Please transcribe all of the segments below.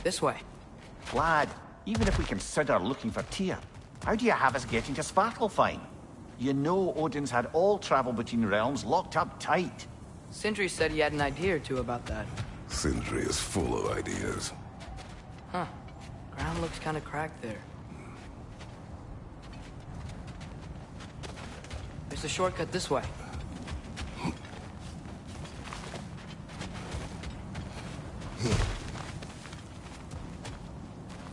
This way. Lad, even if we consider looking for Tyr, how do you have us getting to Svartalfheim? You know Odin's had all travel between realms locked up tight. Sindri said he had an idea or two about that. Sindri is full of ideas. Huh. Ground looks kind of cracked there. There's a shortcut this way.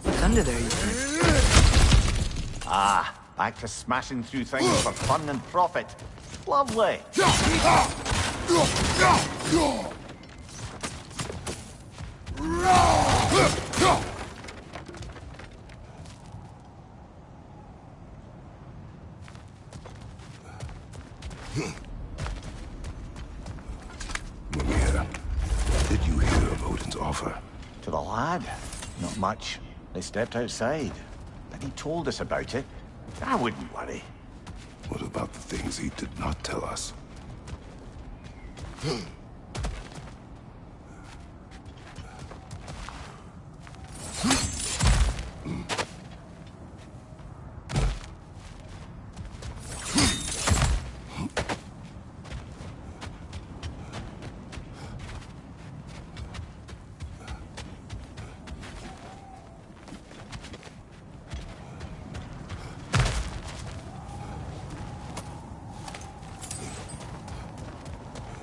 What's under there, you think? Ah, back to smashing through things for fun and profit. Lovely. Mimir, did you hear of Odin's offer? To the lad? Not much. They stepped outside. But he told us about it. I wouldn't worry. What about the things he did not tell us?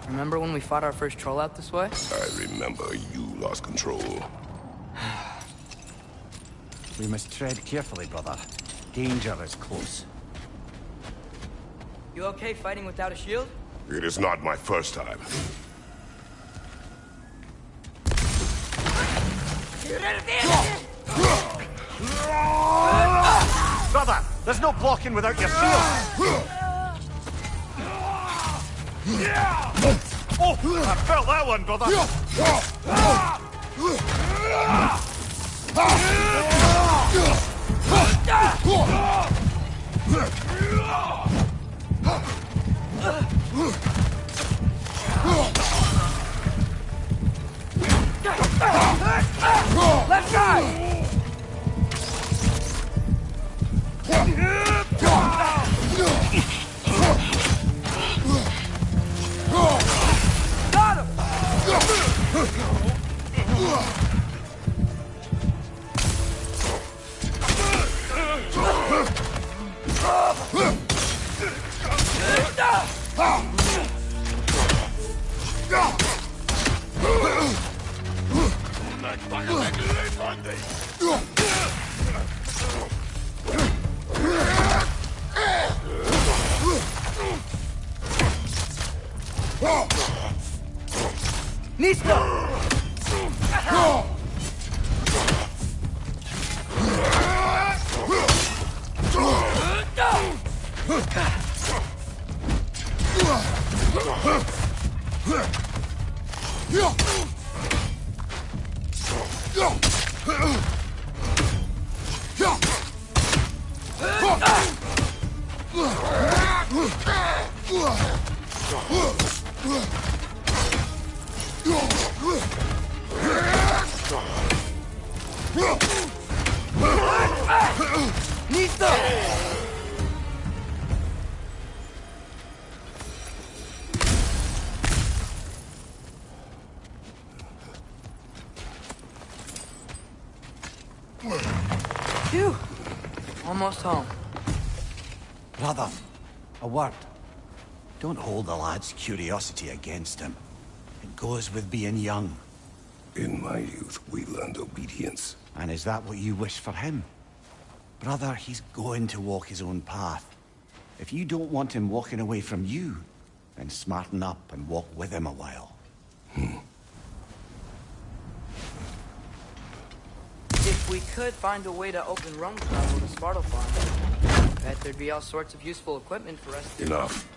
Remember when we fought our first troll out this way? I remember you lost control. We must tread carefully, brother. Danger is close. You okay fighting without a shield? It is not my first time. Brother, there's no blocking without your shield! Oh, I felt that one, brother! Left side! Got him! Nisto! Phew. Almost home. Brother, a word. Don't hold the lad's curiosity against him. It goes with being young. In my youth, we learned obedience. And is that what you wish for him? Brother, he's going to walk his own path. If you don't want him walking away from you, then smarten up and walk with him a while. If we could find a way to open roam travel to Svartalfheim, bet there'd be all sorts of useful equipment for us to... Enough.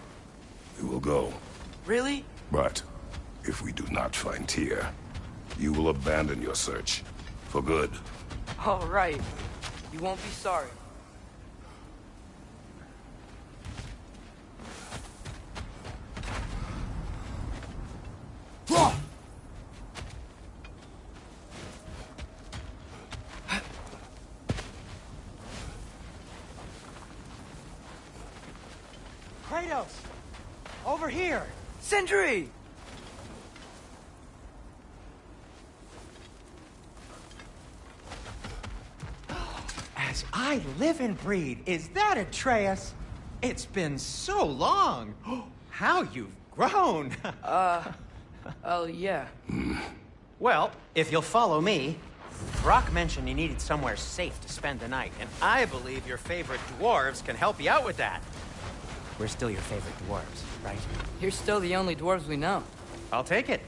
We will go. Really? But if we do not find Tyr, you will abandon your search. For good. All right. You won't be sorry. Kratos! Over here! Sentry! As I live and breathe, is that Atreus? It's been so long! How you've grown! Oh, yeah. Well, if you'll follow me, Brock mentioned you needed somewhere safe to spend the night, and I believe your favorite dwarves can help you out with that. We're still your favorite dwarves, right? You're still the only dwarves we know. I'll take it.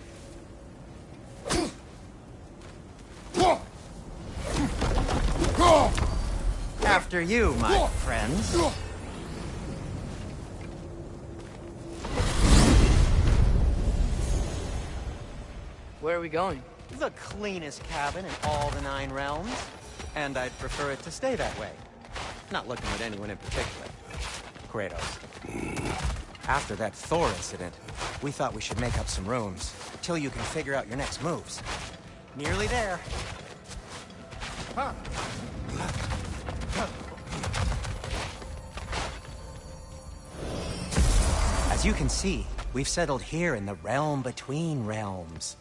After you, my friends. Where are we going? The cleanest cabin in all the 9 realms. And I'd prefer it to stay that way. Not looking at anyone in particular. Kratos. After that Thor incident, we thought we should make up some rooms, till you can figure out your next moves. Nearly there. Huh. As you can see, we've settled here in the realm between realms.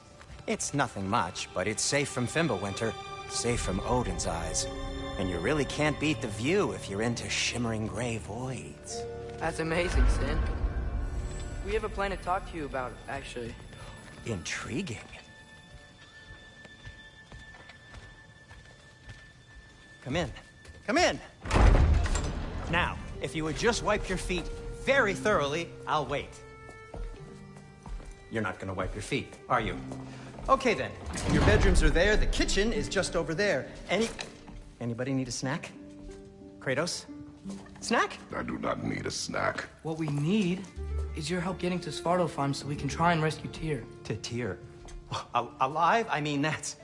It's nothing much, but it's safe from Fimbulwinter, safe from Odin's eyes. And you really can't beat the view if you're into shimmering gray voids. That's amazing, Sin. We have a plan to talk to you about, actually. Intriguing. Come in. Come in! Now, if you would just wipe your feet very thoroughly, I'll wait. You're not gonna wipe your feet, are you? Okay then. Your bedrooms are there, the kitchen is just over there. Anybody need a snack? Kratos? Snack? I do not need a snack. What we need is your help getting to Svartalfheim so we can try and rescue Tyr. To Tyr? Alive? I mean, that's...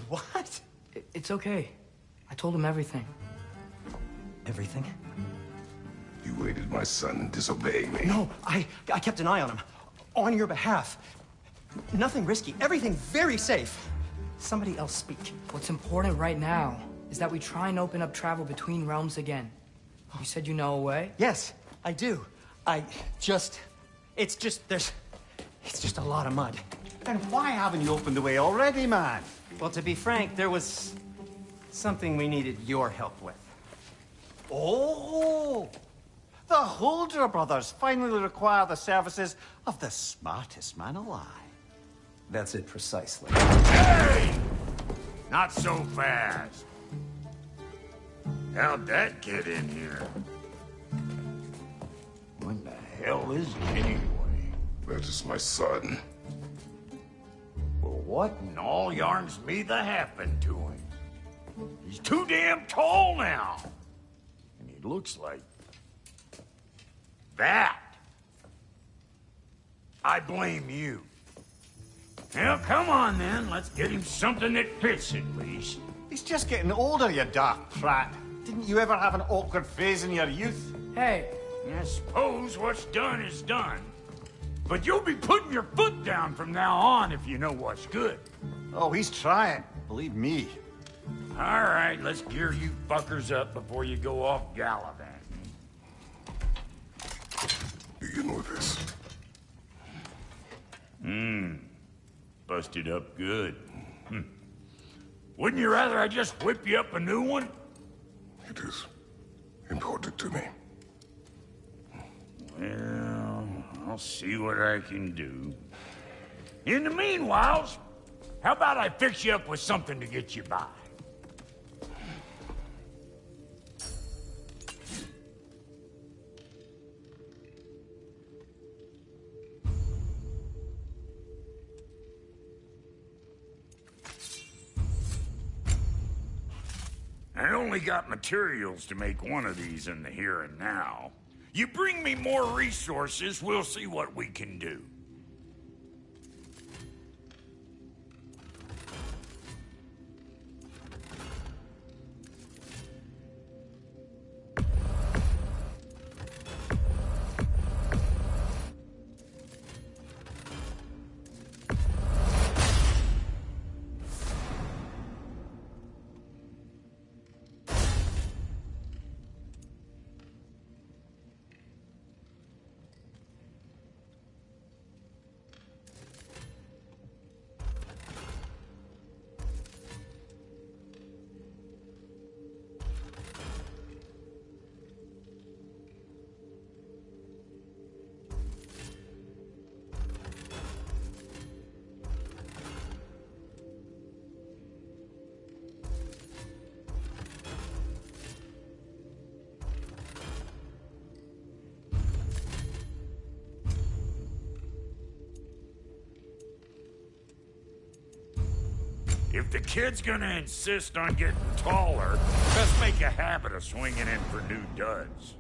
What? It's okay. I told him everything. Everything? You aided my son in disobeying me. No, I kept an eye on him. On your behalf. Nothing risky. Everything very safe. Somebody else speak. What's important right now is that we try and open up travel between realms again. You said you know a way? Yes, I do. It's just a lot of mud. Then why haven't you opened the way already, man? Well, to be frank, there was something we needed your help with. Oh! The Holder brothers finally require the services of the smartest man alive. That's it precisely. Hey! Not so fast. How'd that get in here? What the hell is it anyway? That is my son. Well, what in all yarns me the happened to him? He's too damn tall now. And he looks like... that. I blame you. Well, come on then. Let's get him something that fits at least. He's just getting older, you daft prat. Didn't you ever have an awkward phase in your youth? Hey, I suppose what's done is done. But you'll be putting your foot down from now on if you know what's good. Oh, he's trying. Believe me. All right, let's gear you fuckers up before you go off gallivanting. Begin with this. Busted up good. Wouldn't you rather I just whip you up a new one? It is important to me. Well, I'll see what I can do. In the meanwhile, how about I fix you up with something to get you by? I only got materials to make one of these in the here and now. You bring me more resources, we'll see what we can do. If the kid's gonna insist on getting taller, best make a habit of swinging in for new duds.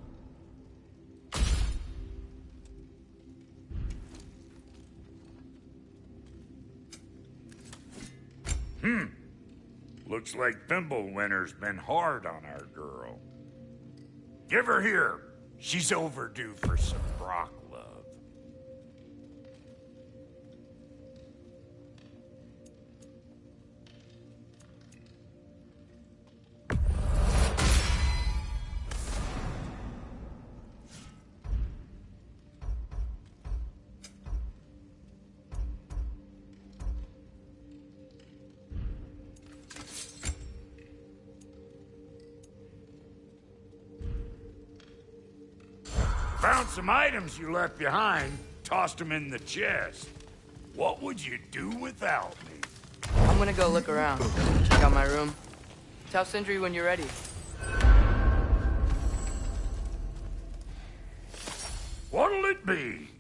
Looks like Thimblewinter's been hard on our girl. Give her here. She's overdue for some Brock love. Found some items you left behind, tossed them in the chest. What would you do without me? I'm gonna go look around. Check out my room. Tell Sindri when you're ready. What'll it be?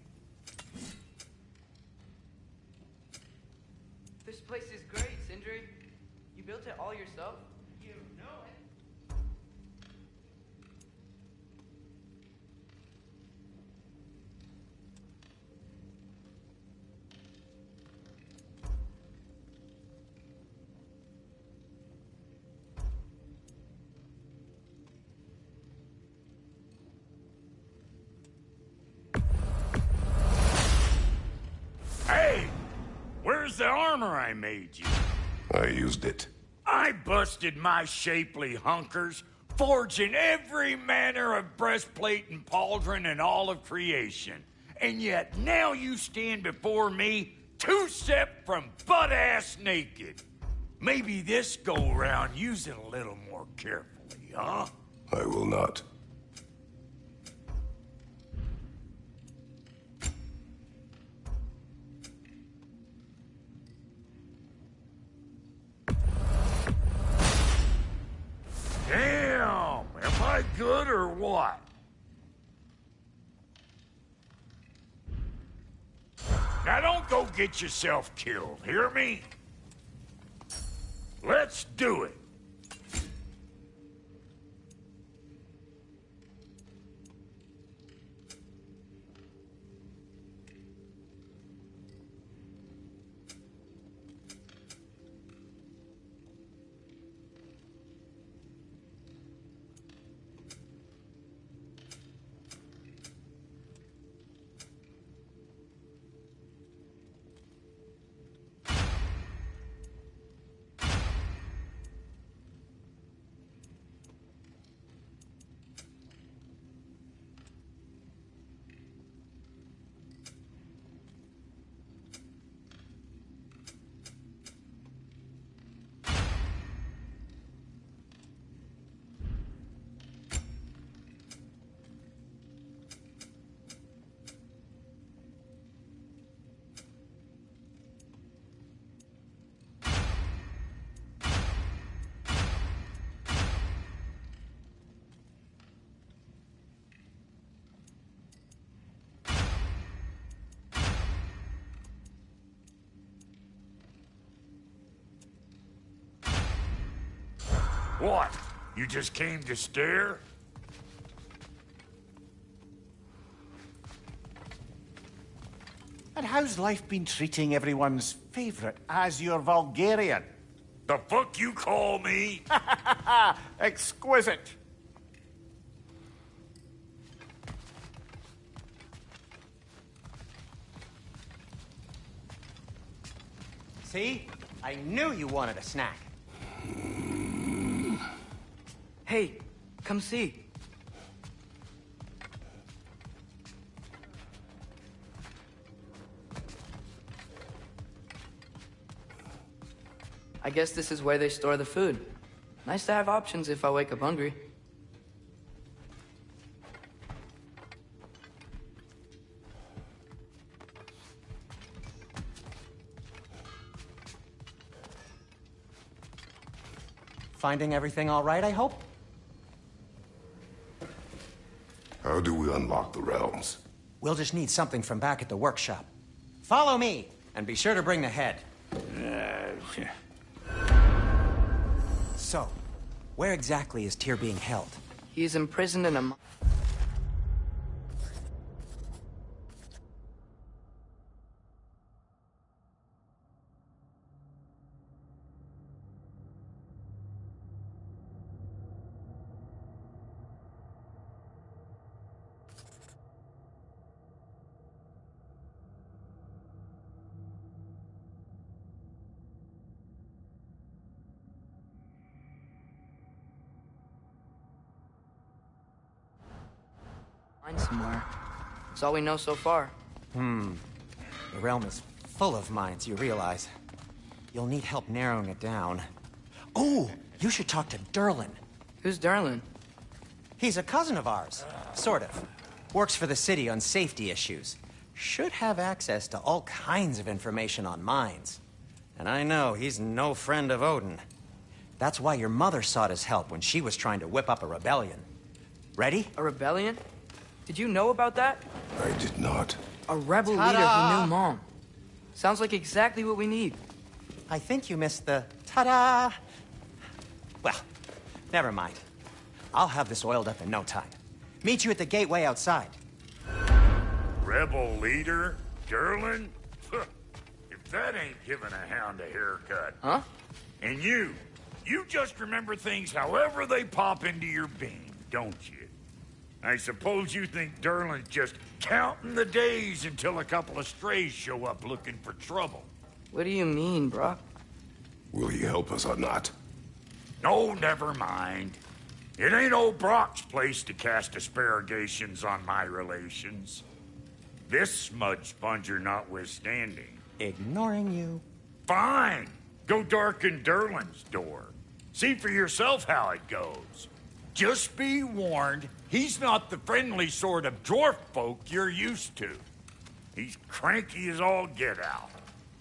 This place is great, Sindri. You built it all yourself? You know it. Hey! Where's the armor I made you? I used it. I busted my shapely hunkers, forging every manner of breastplate and pauldron in all of creation. And yet now you stand before me, two-step from butt-ass naked. Maybe this go-round use it a little more carefully, huh? I will not. Damn! Am I good or what? Now don't go get yourself killed, hear me? Let's do it. What? You just came to stare? And how's life been treating everyone's favorite Azure Vulgarian? The fuck you call me? Exquisite. See? I knew you wanted a snack. Hey, come see. I guess this is where they store the food. Nice to have options if I wake up hungry. Finding everything all right, I hope? How do we unlock the realms? We'll just need something from back at the workshop. Follow me, and be sure to bring the head. So, where exactly is Tyr being held? He is imprisoned in a... somewhere. That's all we know so far. The realm is full of mines, you realize. You'll need help narrowing it down. Oh, you should talk to Durlin. Who's Darlin? He's a cousin of ours. Sort of. Works for the city on safety issues. Should have access to all kinds of information on mines. And I know he's no friend of Odin. That's why your mother sought his help when she was trying to whip up a rebellion. Ready? A rebellion? Did you know about that? I did not. A rebel leader who knew Mom. Sounds like exactly what we need. I think you missed the ta-da! Well, never mind. I'll have this oiled up in no time. Meet you at the gateway outside. Rebel leader? Durlin? If that ain't giving a hound a haircut. Huh? And you just remember things however they pop into your being, don't you? I suppose you think Durlin's just counting the days until a couple of strays show up looking for trouble. What do you mean, Brock? Will he help us or not? No, never mind. It ain't old Brock's place to cast aspersions on my relations. This smudge sponger notwithstanding. Ignoring you. Fine. Go darken Durlin's door. See for yourself how it goes. Just be warned, he's not the friendly sort of dwarf folk you're used to. He's cranky as all get out.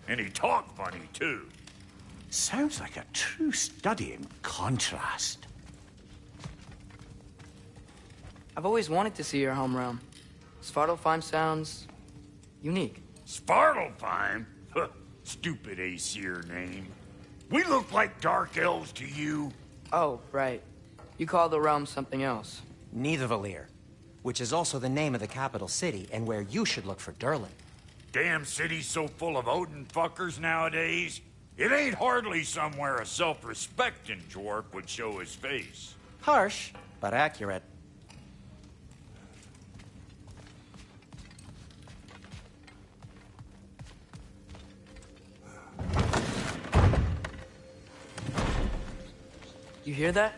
And he talk funny, too. Sounds like a true study in contrast. I've always wanted to see your home realm. Svartalfheim sounds... unique. Svartalfheim? Stupid Aesir name. We look like dark elves to you. Oh, right. You call the realm something else. Nidavellir, which is also the name of the capital city and where you should look for Durlin. Damn city's so full of Odin fuckers nowadays. It ain't hardly somewhere a self-respecting dwarf would show his face. Harsh, but accurate. You hear that?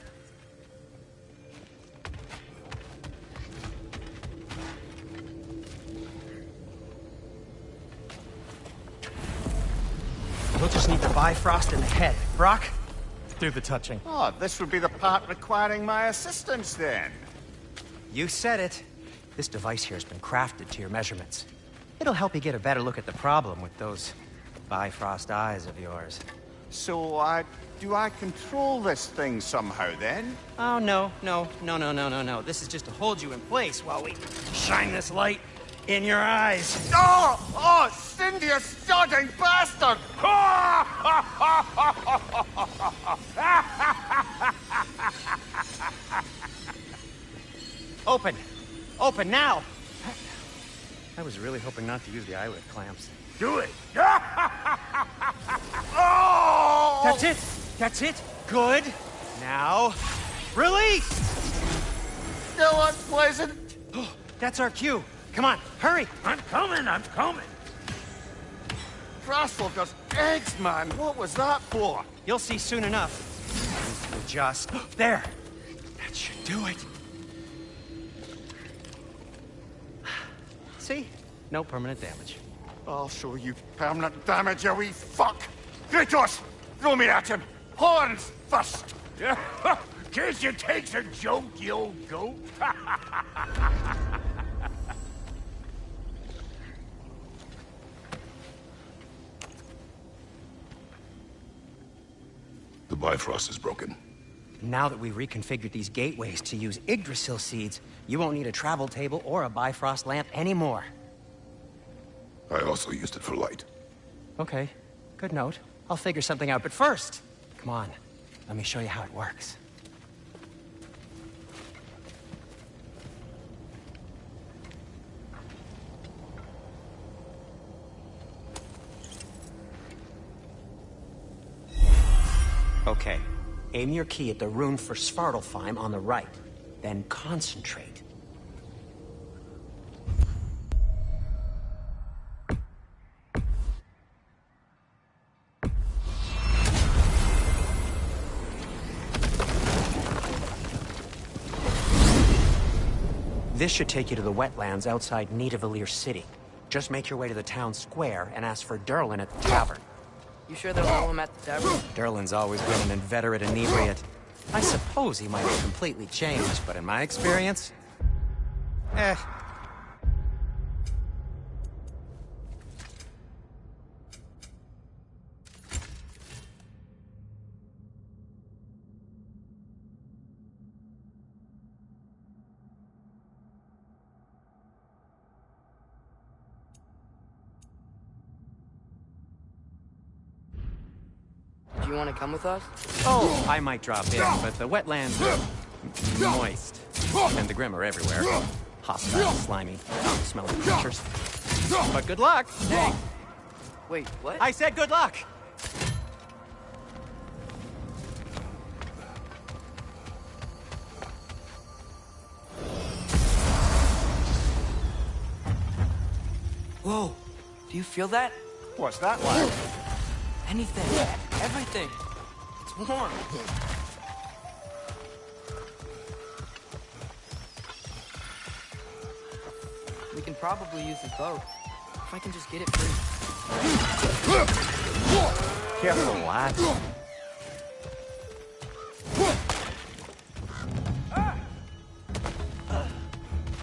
We'll just need the Bifrost in the head. Brock, do the touching. Oh, this would be the part requiring my assistance, then. You said it. This device here has been crafted to your measurements. It'll help you get a better look at the problem with those Bifrost eyes of yours. So, do I control this thing somehow, then? Oh, no. This is just to hold you in place while we shine this light in your eyes. Oh, Cindy, you sodding bastard! Open! Open now! I was really hoping not to use the eyelid clamps. Do it. Oh! That's it! That's it! Good! Now, release! Still unpleasant. That's our cue. Come on, hurry! I'm coming. Frostwolf does eggs, man. What was that for? You'll see soon enough. Just there. That should do it. See? No permanent damage. I'll show you permanent damage, you wee fuck. Kratos, throw me at him. Horns first. Can't you take a joke, you old goat? The Bifrost is broken. Now that we've reconfigured these gateways to use Yggdrasil seeds, you won't need a travel table or a Bifrost lamp anymore. I also used it for light. Okay, good note. I'll figure something out, but first, come on. Let me show you how it works. Okay. Aim your key at the rune for Svartalfheim on the right. Then concentrate. This should take you to the wetlands outside Nidavellir City. Just make your way to the town square and ask for Durlin at the tavern. You sure they'll allow him at the tavern? Durlin's always been an inveterate inebriate. I suppose he might have completely changed, but in my experience... Do you want to come with us? Oh, I might drop in, but the wetlands are moist. And the Grim are everywhere. Hostile, slimy, smelling creatures. But good luck! Hey! Wait, what? I said good luck! Whoa! Do you feel that? What's that like? Anything. Everything. It's warm. We can probably use the boat. If I can just get it free. Careful, lad.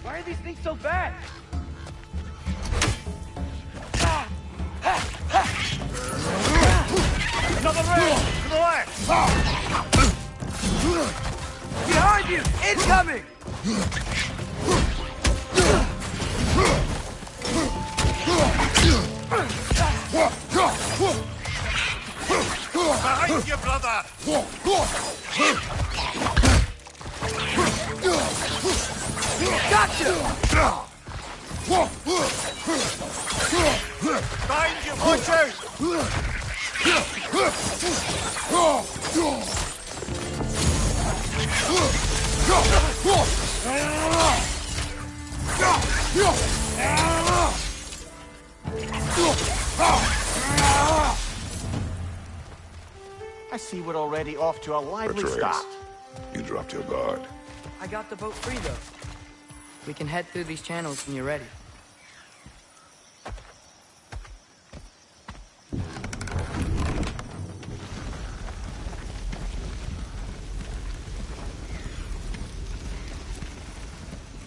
Why are these things so bad? Another rail! To the left! Behind you! Incoming! Behind you, brother! Gotcha! Behind you, watch out! I see we're already off to a lively Atreus, start. you dropped your guard. I got the boat free, though. We can head through these channels when you're ready.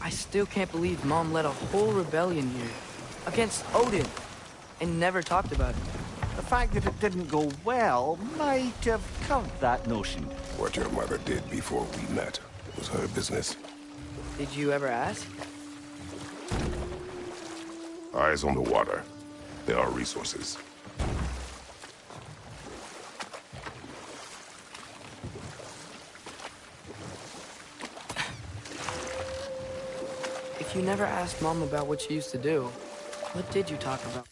I still can't believe Mom led a whole rebellion here. Against Odin. And never talked about it. The fact that it didn't go well might have covered that notion. What your mother did before we met was her business. Did you ever ask? Eyes on the water. There are resources. If you never asked Mom about what she used to do, what did you talk about?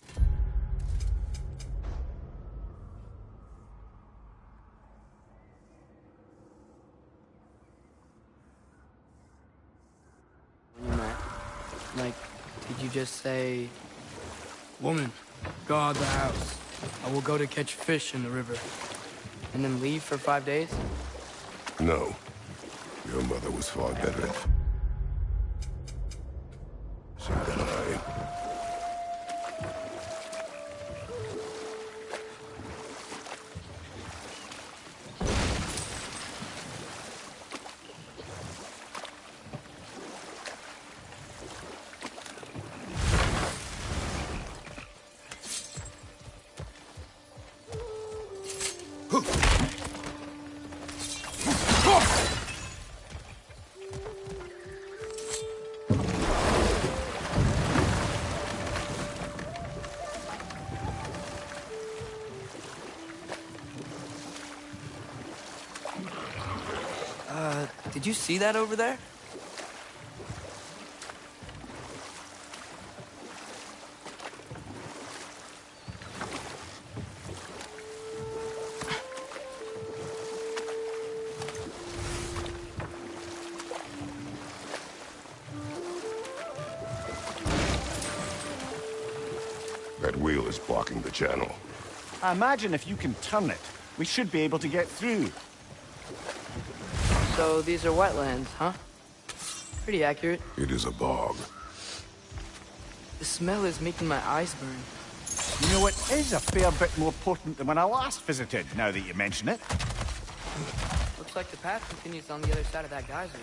When you met? Like, did you just say, "Woman, go out the house. I will go to catch fish in the river," and then leave for 5 days? No. Your mother was far better. So then Did you see that over there? That wheel is blocking the channel. I imagine if you can turn it, we should be able to get through. So these are wetlands, huh? Pretty accurate. It is a bog. The smell is making my eyes burn. You know, it is a fair bit more potent than when I last visited, now that you mention it. Looks like the path continues on the other side of that geyser.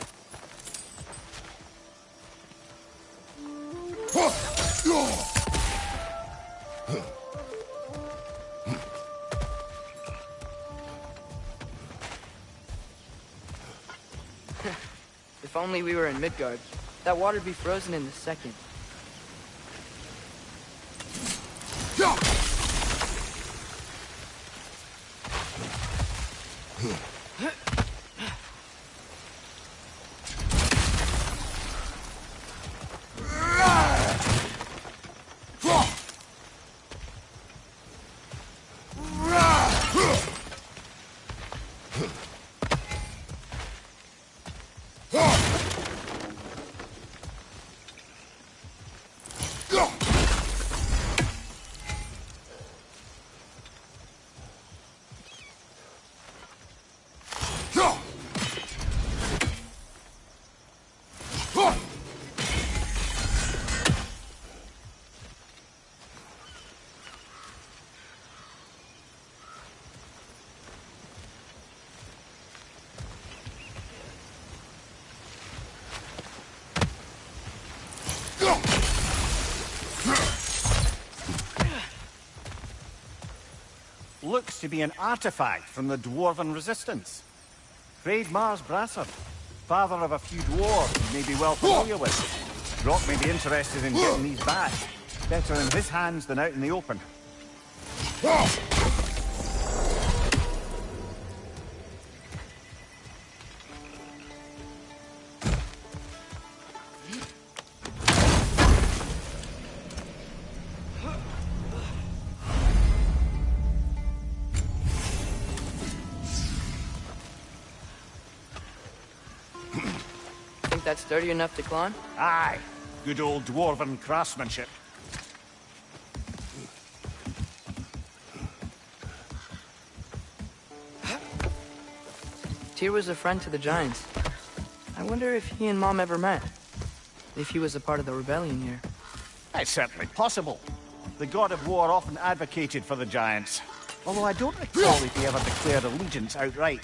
If only we were in Midgard. That water'd be frozen in a second. Looks to be an artifact from the Dwarven Resistance. Mars Brasser, father of a few dwarves you may be well familiar with. Brock may be interested in getting these back. Better in his hands than out in the open. That's sturdy enough to climb? Aye. Good old Dwarven craftsmanship. Tyr was a friend to the Giants. I wonder if he and Mom ever met. If he was a part of the rebellion here. It's certainly possible. The god of war often advocated for the Giants. Although I don't recall if he ever declared allegiance outright.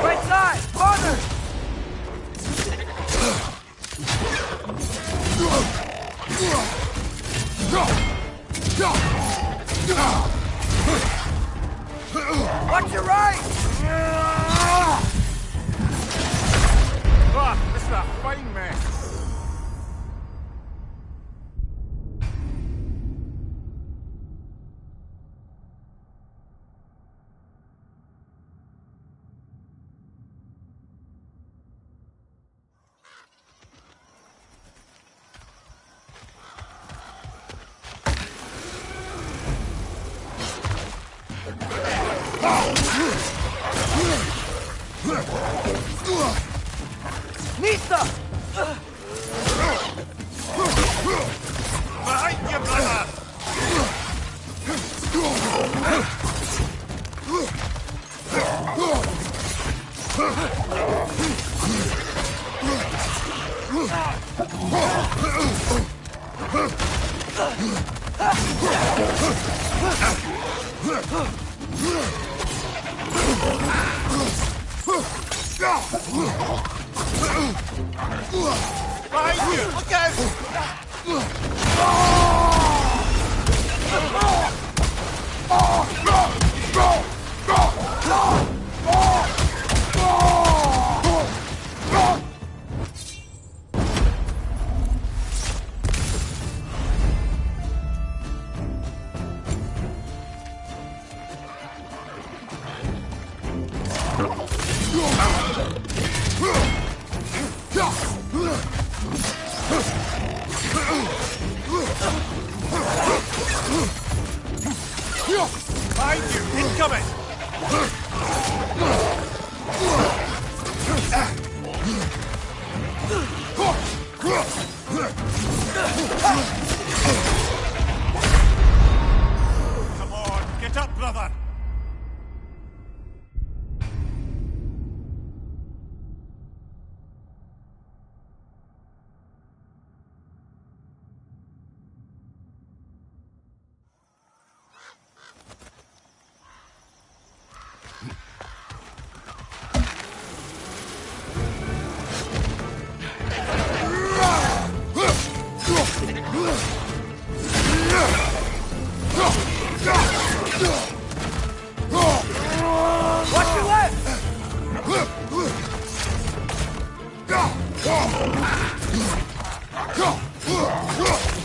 Right side! Farther! Watch your right! Fuck, this is a fighting mess. Nista! Behind you, brother! Behind you! Look out! Behind you! Incoming! Come on, get up, brother!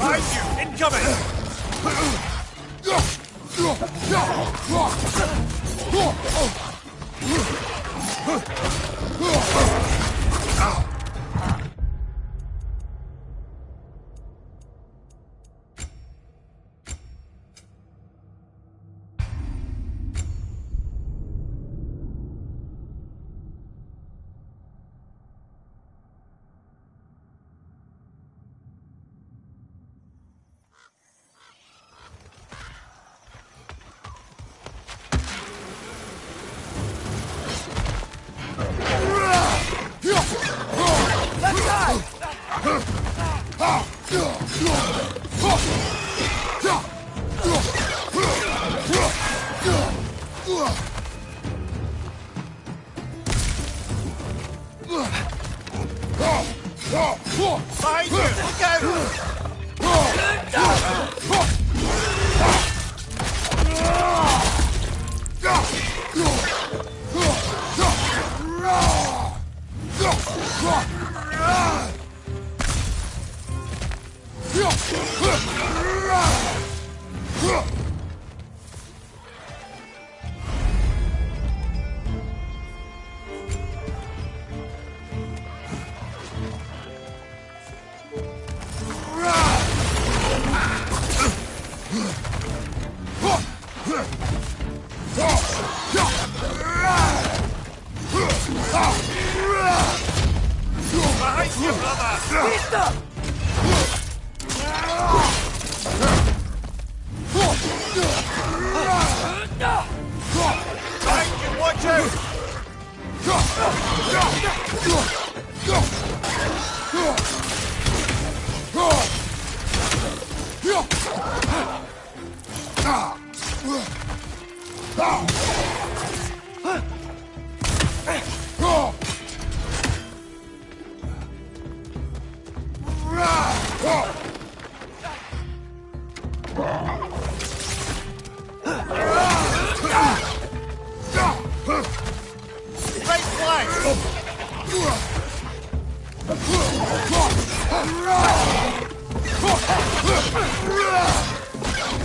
Behind you! Incoming! Behind you! Look out! Behind you, brother! Behind you, watch right flank!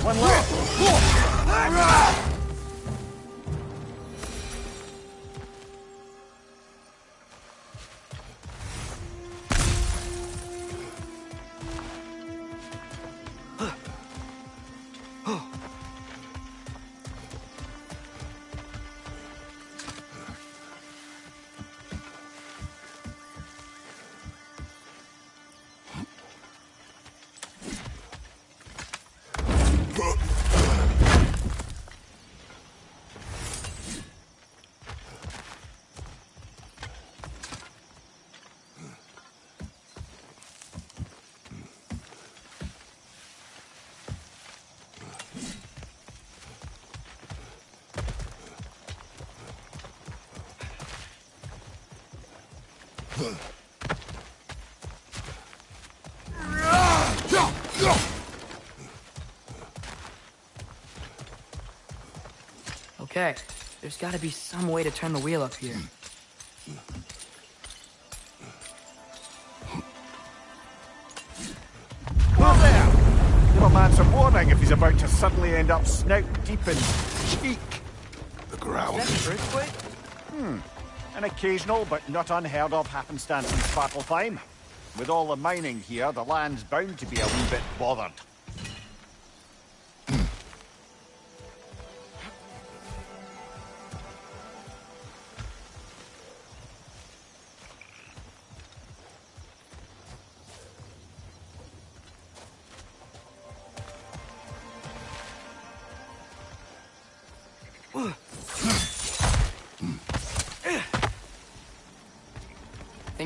One left! Okay, there's gotta be some way to turn the wheel up here. Who's there? Give a man some warning if he's about to suddenly end up snout deep in cheek. The ground. Is that an earthquake? An occasional but not unheard of happenstance in Svartalfheim. With all the mining here, the land's bound to be a wee bit bothered.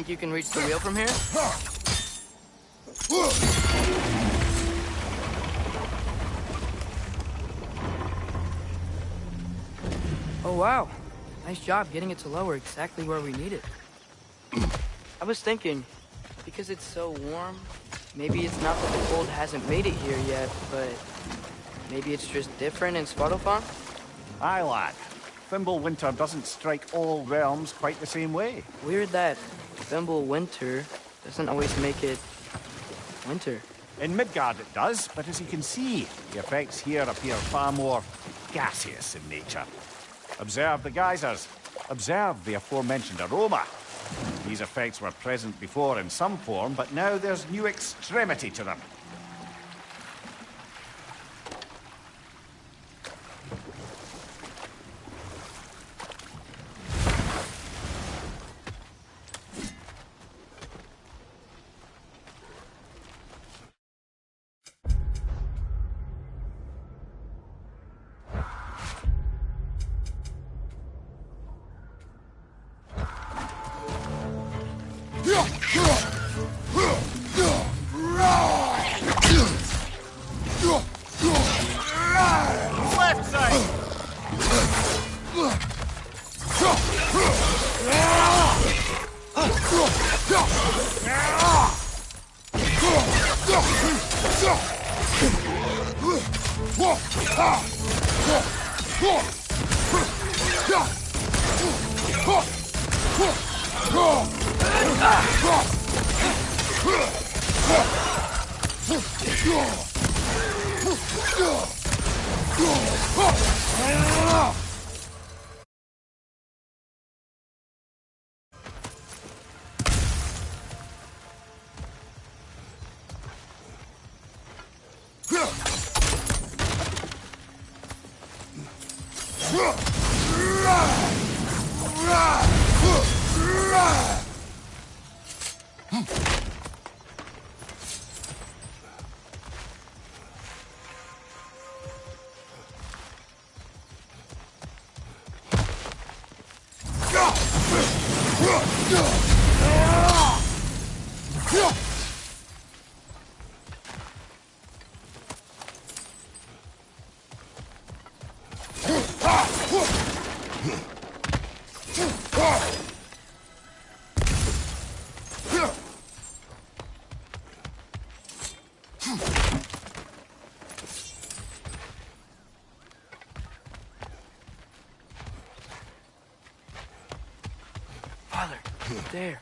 think you can reach the wheel from here? Oh, wow. Nice job getting it to lower exactly where we need it. I was thinking, because it's so warm, maybe it's not that the cold hasn't made it here yet, but maybe it's just different in Svartalfheim? Aye, lad. Winter doesn't strike all realms quite the same way. Weird that Winter doesn't always make it winter. In Midgard it does, but as you can see, the effects here appear far more gaseous in nature. Observe the geysers. Observe the aforementioned aroma. These effects were present before in some form, but now there's new extremity to them. Left side! Father, there.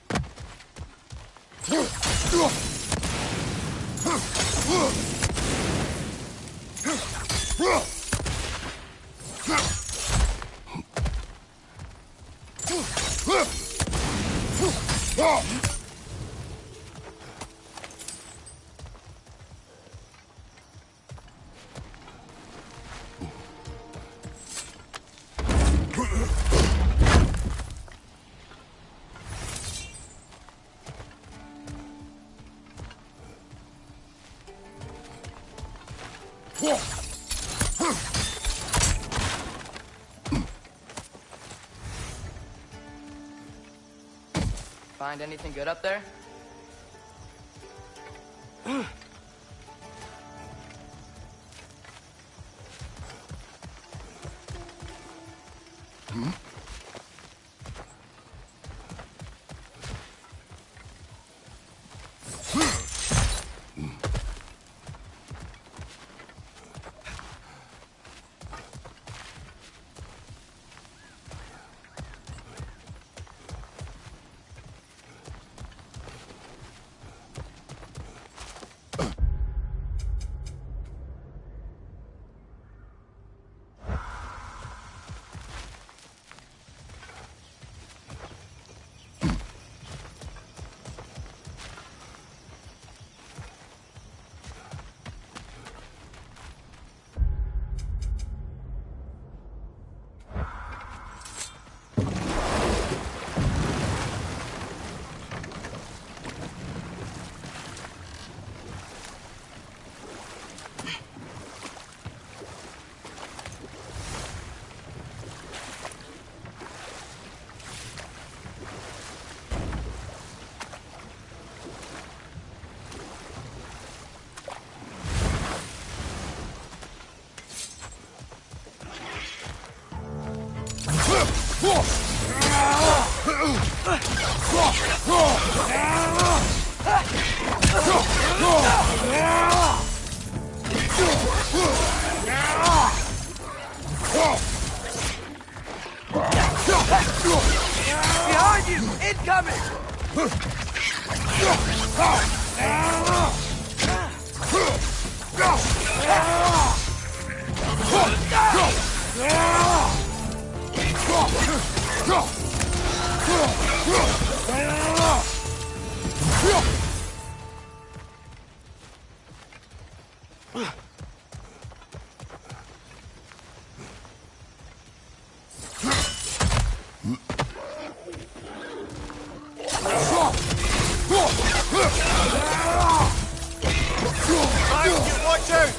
Find anything good up there? Behind you! Incoming! Watch out!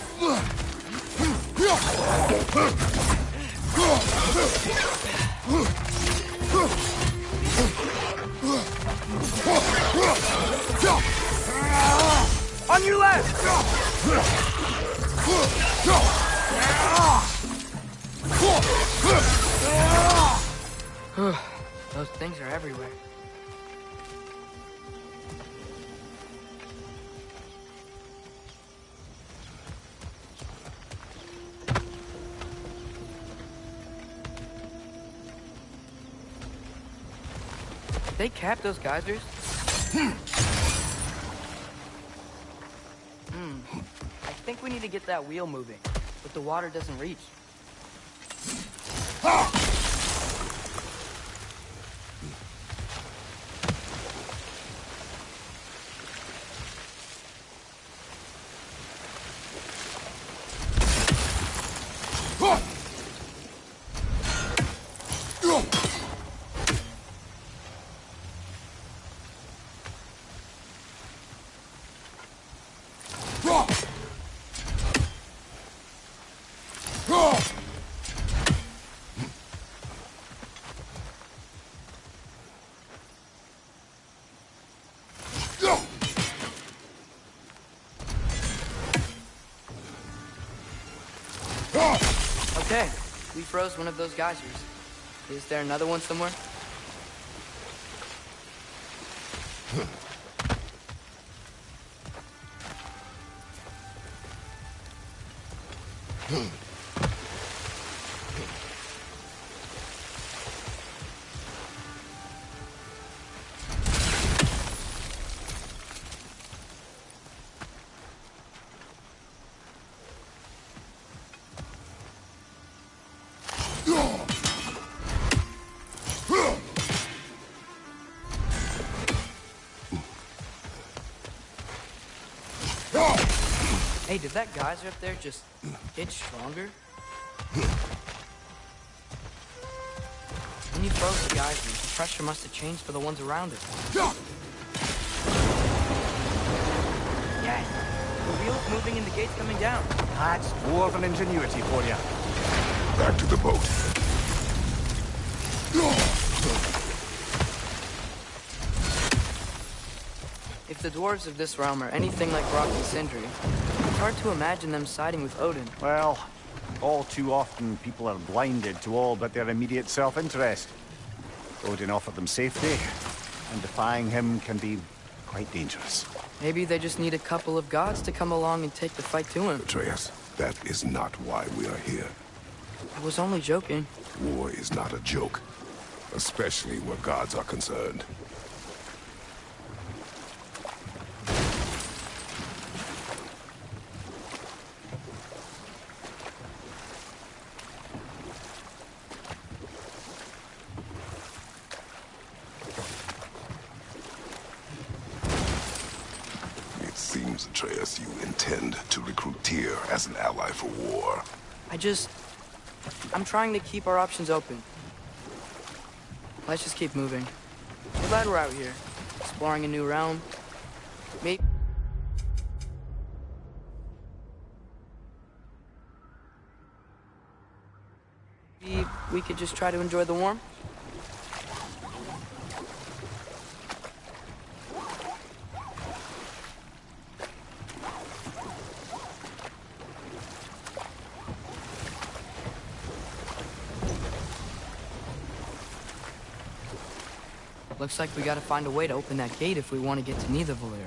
On your left! Those things are everywhere. They cap those geysers? I think we need to get that wheel moving, but the water doesn't reach. Okay, we froze one of those geysers. Is there another one somewhere? Hey, did that geyser up there just get stronger? When you froze the geyser, the pressure must have changed for the ones around it. Yes! The wheel's moving and the gate's coming down. That's dwarven ingenuity for you. Back to the boat. If the dwarves of this realm are anything like Rock and Sindri, it's hard to imagine them siding with Odin. Well, all too often people are blinded to all but their immediate self-interest. Odin offered them safety, and defying him can be quite dangerous. Maybe they just need a couple of gods to come along and take the fight to him. Atreus, that is not why we are here. I was only joking. War is not a joke, especially where gods are concerned. It seems, Atreus, you intend to recruit Tyr as an ally for war. I'm trying to keep our options open. Let's just keep moving. I'm glad we're out here, exploring a new realm. Maybe we could just try to enjoy the warmth. Looks like we gotta find a way to open that gate if we want to get to Nidavellir.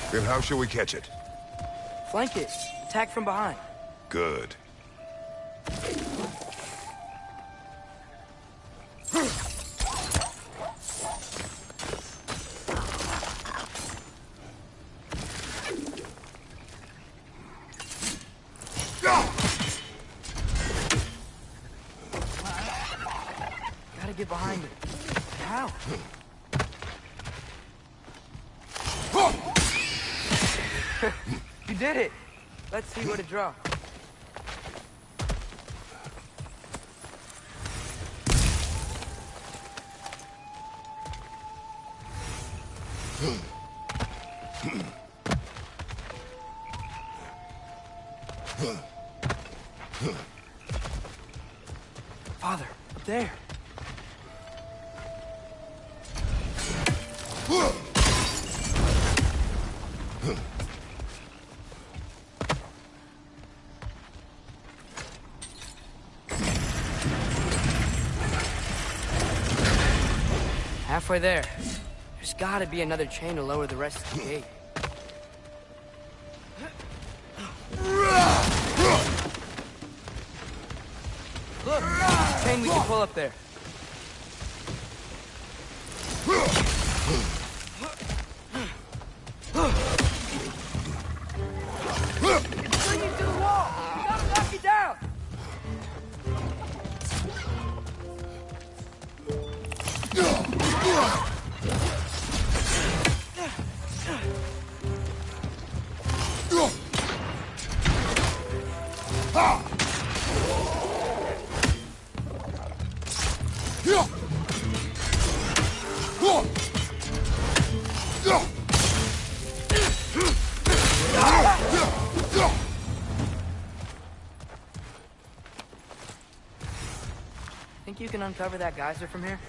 Then how shall we catch it? Flank it. Attack from behind. Good. Gotta get behind it. How? You did it! Let's see what it draws. Father, up there. Halfway there. There's gotta be another chain to lower the rest of the gate. Look! Chain we can pull up there. It's clinging to the wall! We gotta knock it down! Think you can uncover that geyser from here?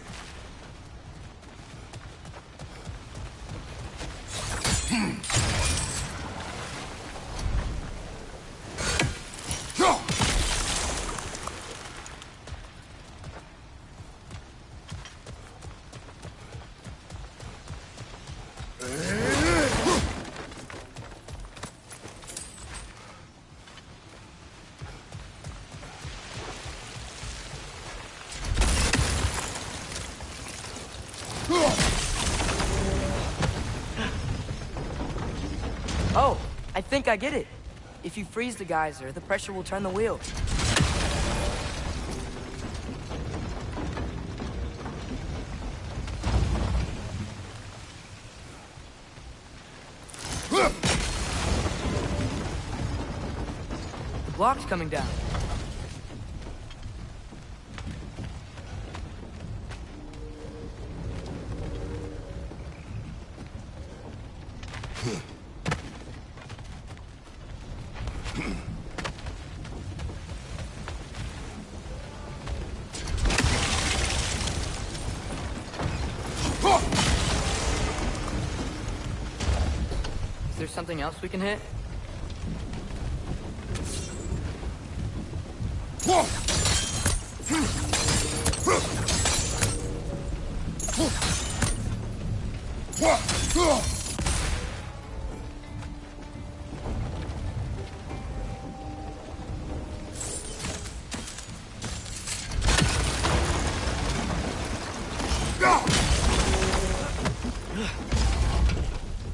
Oh, I think I get it. If you freeze the geyser, the pressure will turn the wheel. The block's coming down. Is there something else we can hit?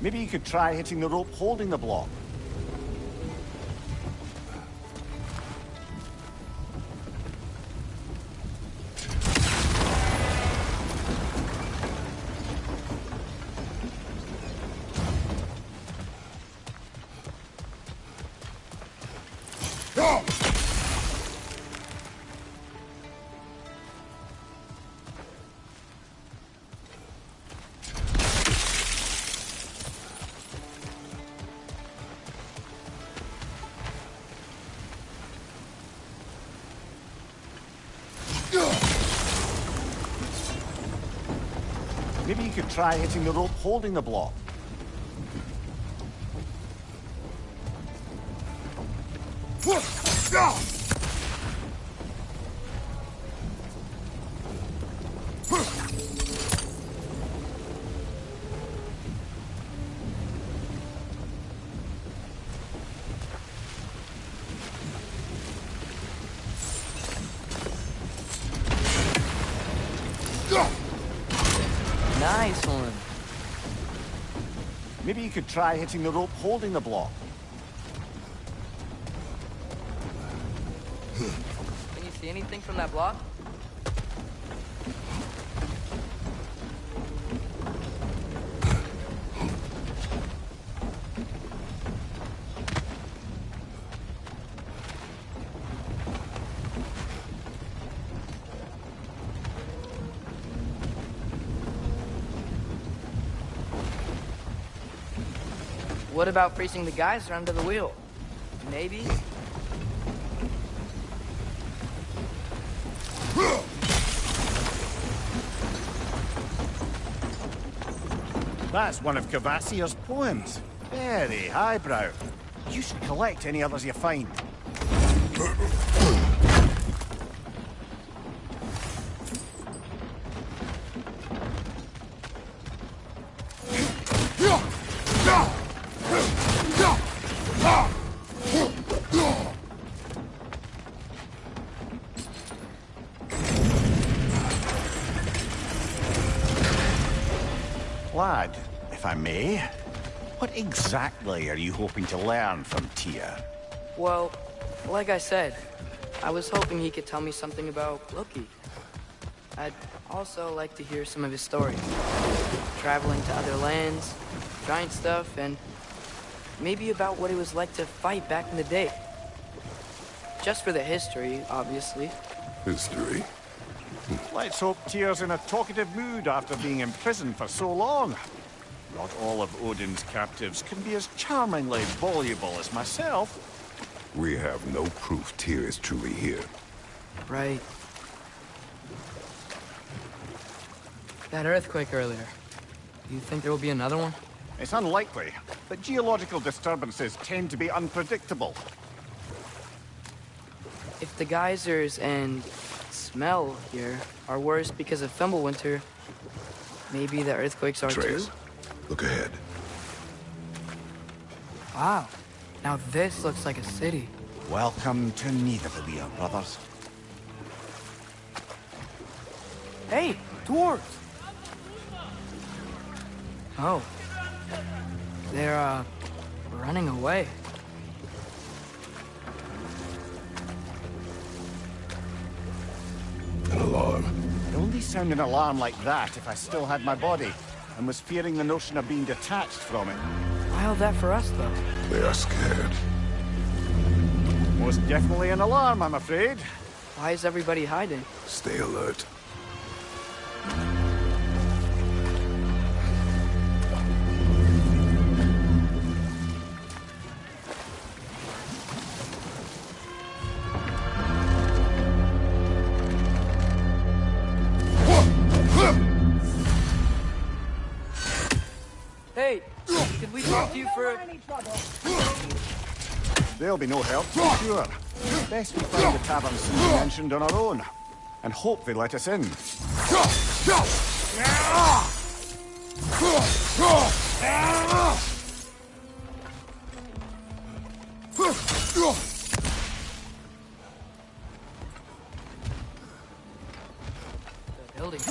Maybe you could try hitting the rope holding the block. Maybe you could try hitting the rope holding the block. Nice one. Maybe you could try hitting the rope holding the block. Can you see anything from that block? What about freezing the geyser under the wheel? Maybe? That's one of Cavassier's poems. Very highbrow. You should collect any others you find. Lad, if I may, what exactly are you hoping to learn from Tyr? Well, like I said, I was hoping he could tell me something about Loki. I'd also like to hear some of his stories. Traveling to other lands, giant stuff, and maybe about what it was like to fight back in the day. Just for the history, obviously. History. Let's hope Tyr's in a talkative mood after being imprisoned for so long. Not all of Odin's captives can be as charmingly voluble as myself. We have no proof Tyr is truly here. Right. That earthquake earlier. Do you think there will be another one? It's unlikely, but geological disturbances tend to be unpredictable. If the geysers and smell here are worse because of Fimbulwinter, maybe the earthquakes are Atreus, too? look ahead. Wow. Now this looks like a city. Welcome to Nidavellir, brothers. Hey, dwarves! Oh. They're, running away. An alarm. It only sound an alarm like that if I still had my body, and was fearing the notion of being detached from it. Wild that for us, though. They are scared. Most definitely an alarm, I'm afraid. Why is everybody hiding? Stay alert. Hey, could we talk to you for... There'll be no help, for sure. Best we find the tavern Cindy mentioned on our own, and hope they let us in. The buildings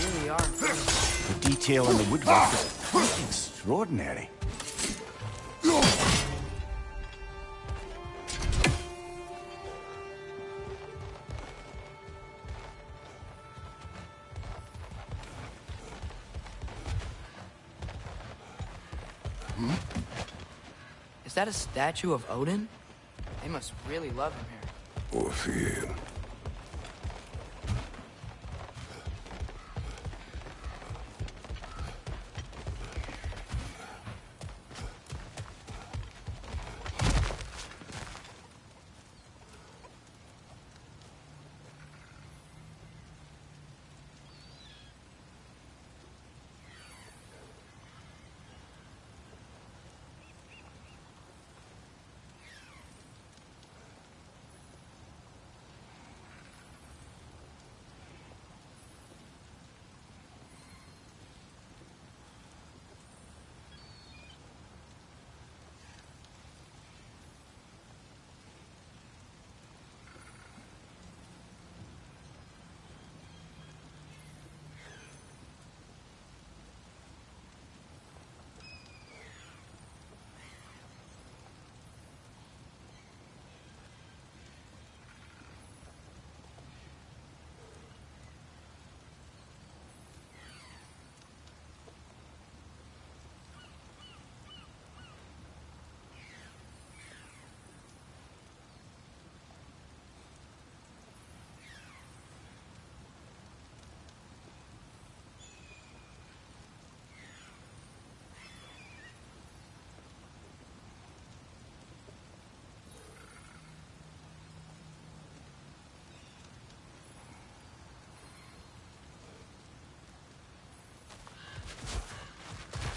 really are... The detail in the woodwork is quite extraordinary. Is that a statue of Odin? They must really love him here. Or fear him.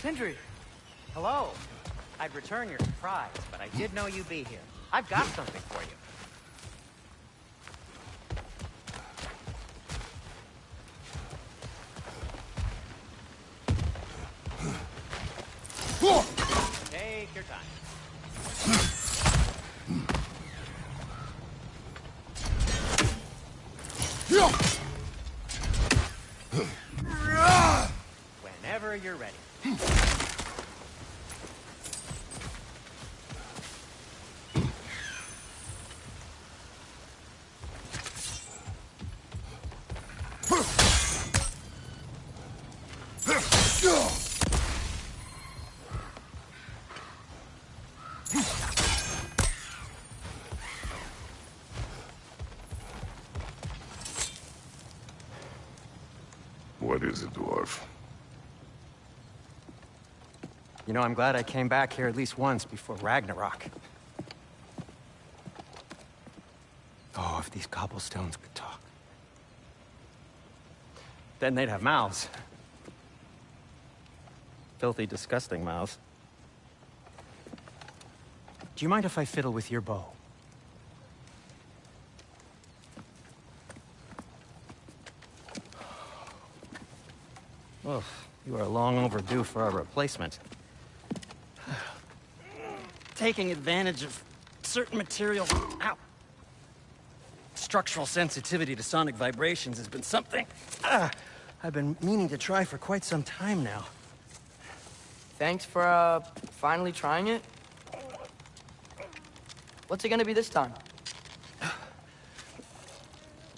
Sindri. Hello. I'd return your surprise, but I did know you'd be here. I've got something for you. Take your time. Whenever you're ready. What is it, dwarf? You know, I'm glad I came back here at least once before Ragnarok. Oh, if these cobblestones could talk. Then they'd have mouths. Filthy, disgusting mouths. Do you mind if I fiddle with your bow? Oh, you are long overdue for a replacement. Taking advantage of certain materials. Ow! Structural sensitivity to sonic vibrations has been something I've been meaning to try for quite some time now. Thanks for, finally trying it. What's it gonna be this time?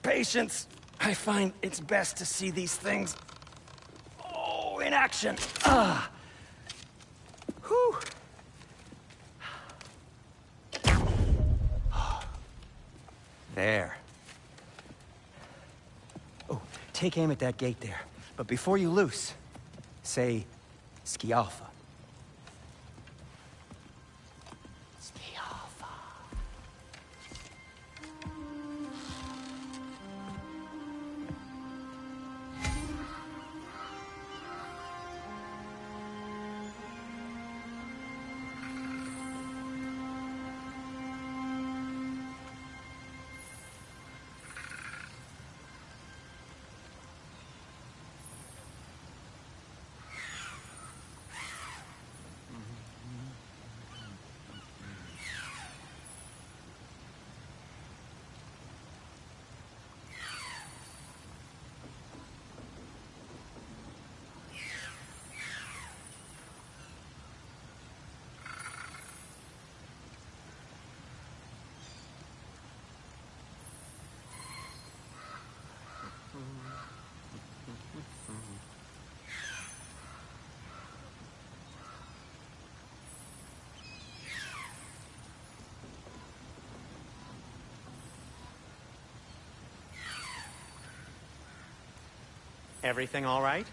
Patience. I find it's best to see these things in action. Whew. There. Oh, take aim at that gate there. But before you loose, say, Skialfa. Skialfa. Everything all right?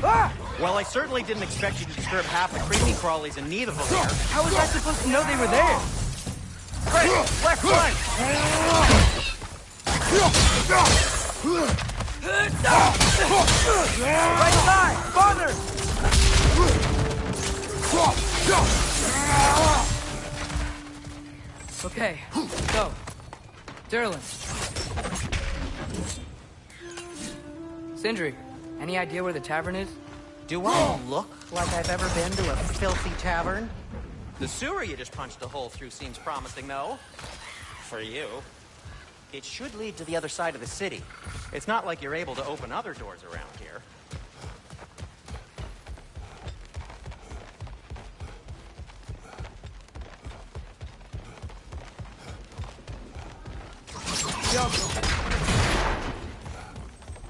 Ah! Well, I certainly didn't expect you to disturb half the creepy crawlies in need of them here. How was I supposed to know they were there? Right, left flank! Right side! Farther! Okay, go. Durlin. Sindri, any idea where the tavern is? Do I look like I've ever been to a filthy tavern? The sewer you just punched a hole through seems promising, though. For you. It should lead to the other side of the city. It's not like you're able to open other doors around here.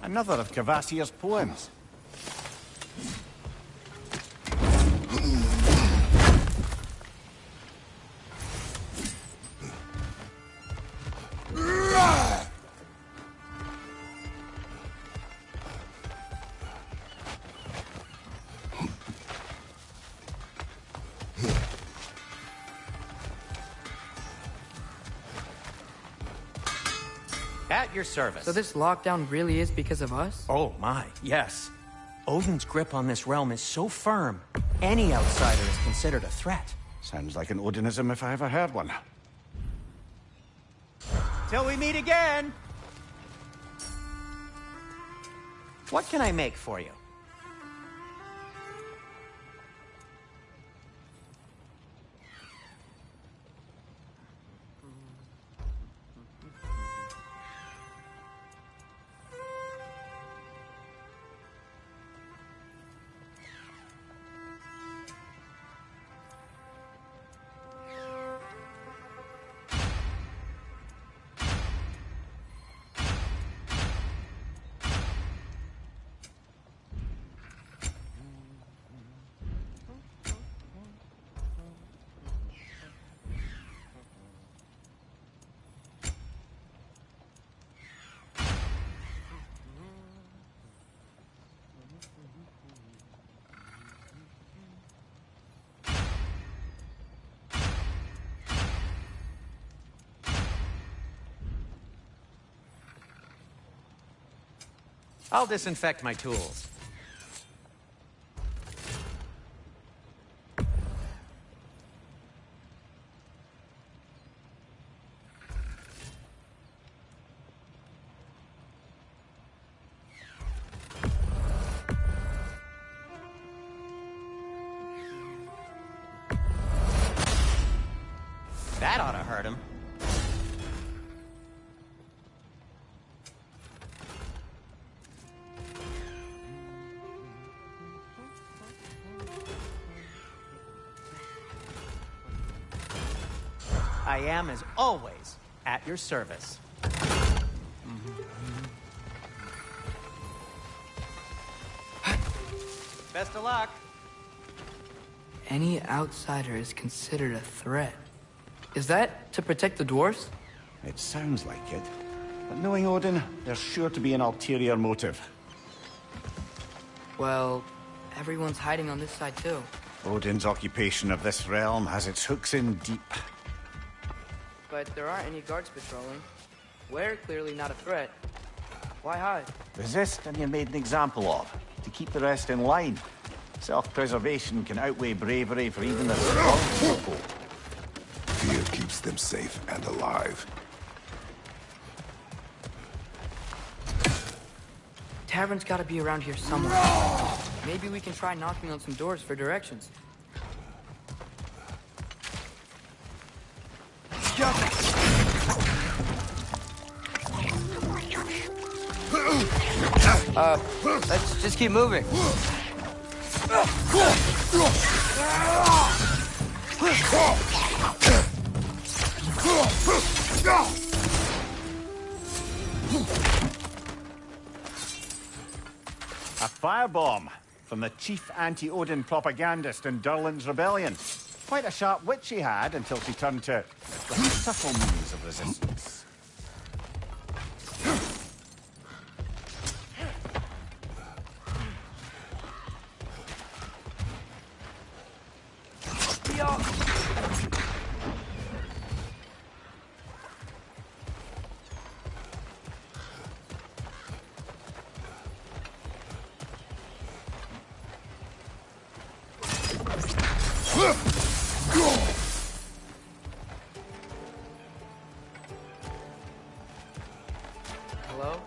Another of Kvasir's poems. At your service. So this lockdown really is because of us? Oh my, yes. Odin's grip on this realm is so firm, any outsider is considered a threat. Sounds like an Odinism if I ever heard one. Till we meet again! What can I make for you? I'll disinfect my tools. That ought to hurt him. I am, as always, at your service. Best of luck. Any outsider is considered a threat. Is that to protect the dwarves? It sounds like it. But knowing Odin, there's sure to be an ulterior motive. Well, everyone's hiding on this side too. Odin's occupation of this realm has its hooks in deep. But there aren't any guards patrolling. We're clearly not a threat. Why hide? Resist and you're made an example of, to keep the rest in line. Self-preservation can outweigh bravery for even the strongest people. Fear keeps them safe and alive. Tavern's gotta be around here somewhere. Maybe we can try knocking on some doors for directions. Let's just keep moving. A firebomb from the chief anti-Odin propagandist in Durlin's rebellion. Quite a sharp wit she had until she turned to the subtle means of resistance. Hello?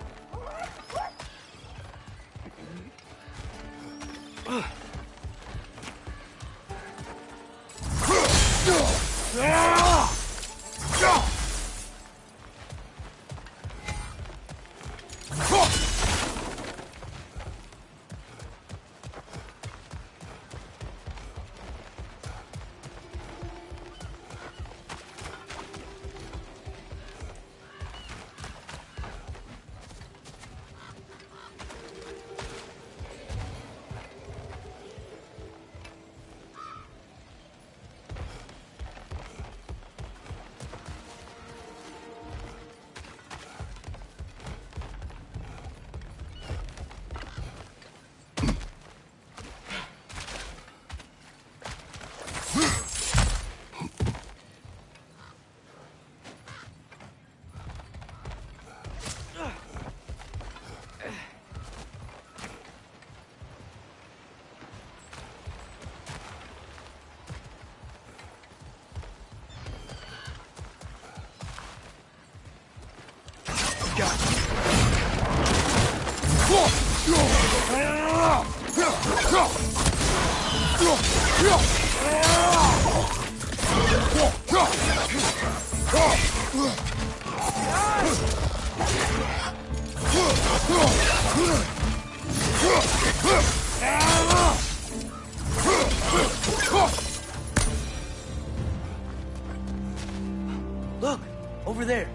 Look, over there.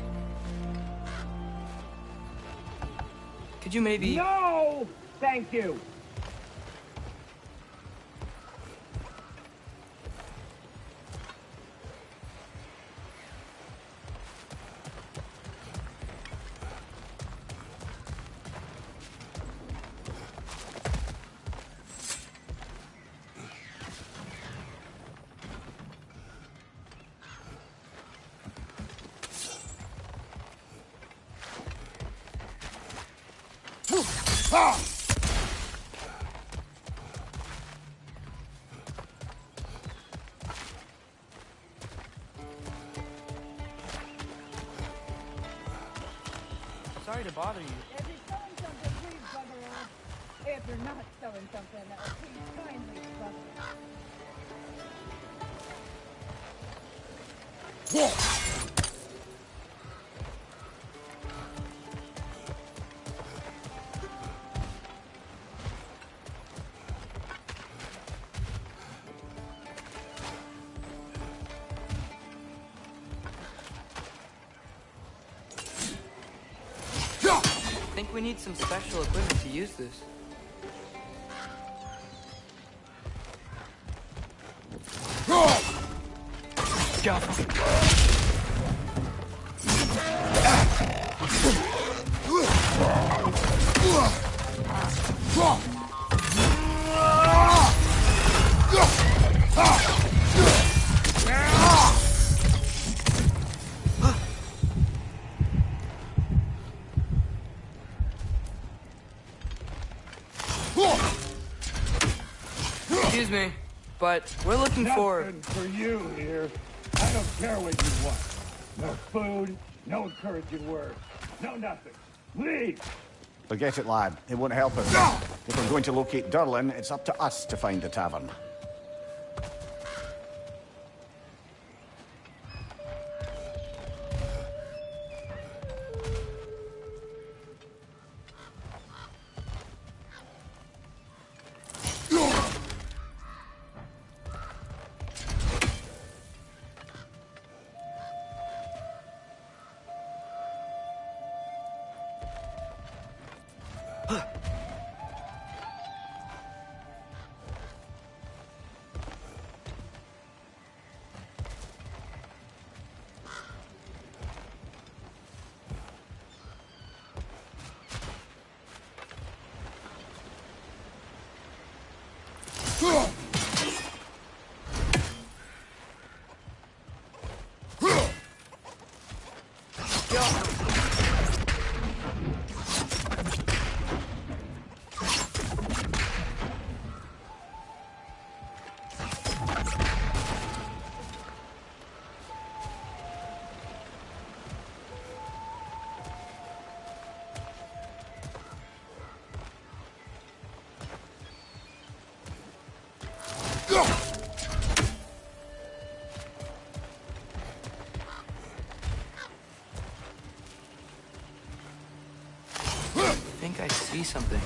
Could you maybe... No! Thank you! Sorry to bother you. If you're selling something, please bugger off. If you're not selling something, please kindly bugger off. I think we need some special equipment to use this. Excuse me, but we're looking for... Nothing for you here. I don't care what you want. No food, no encouraging words, no nothing. Leave! Forget it, lad. It won't help us. If we're going to locate Durlin, it's up to us to find the tavern. I think I see something.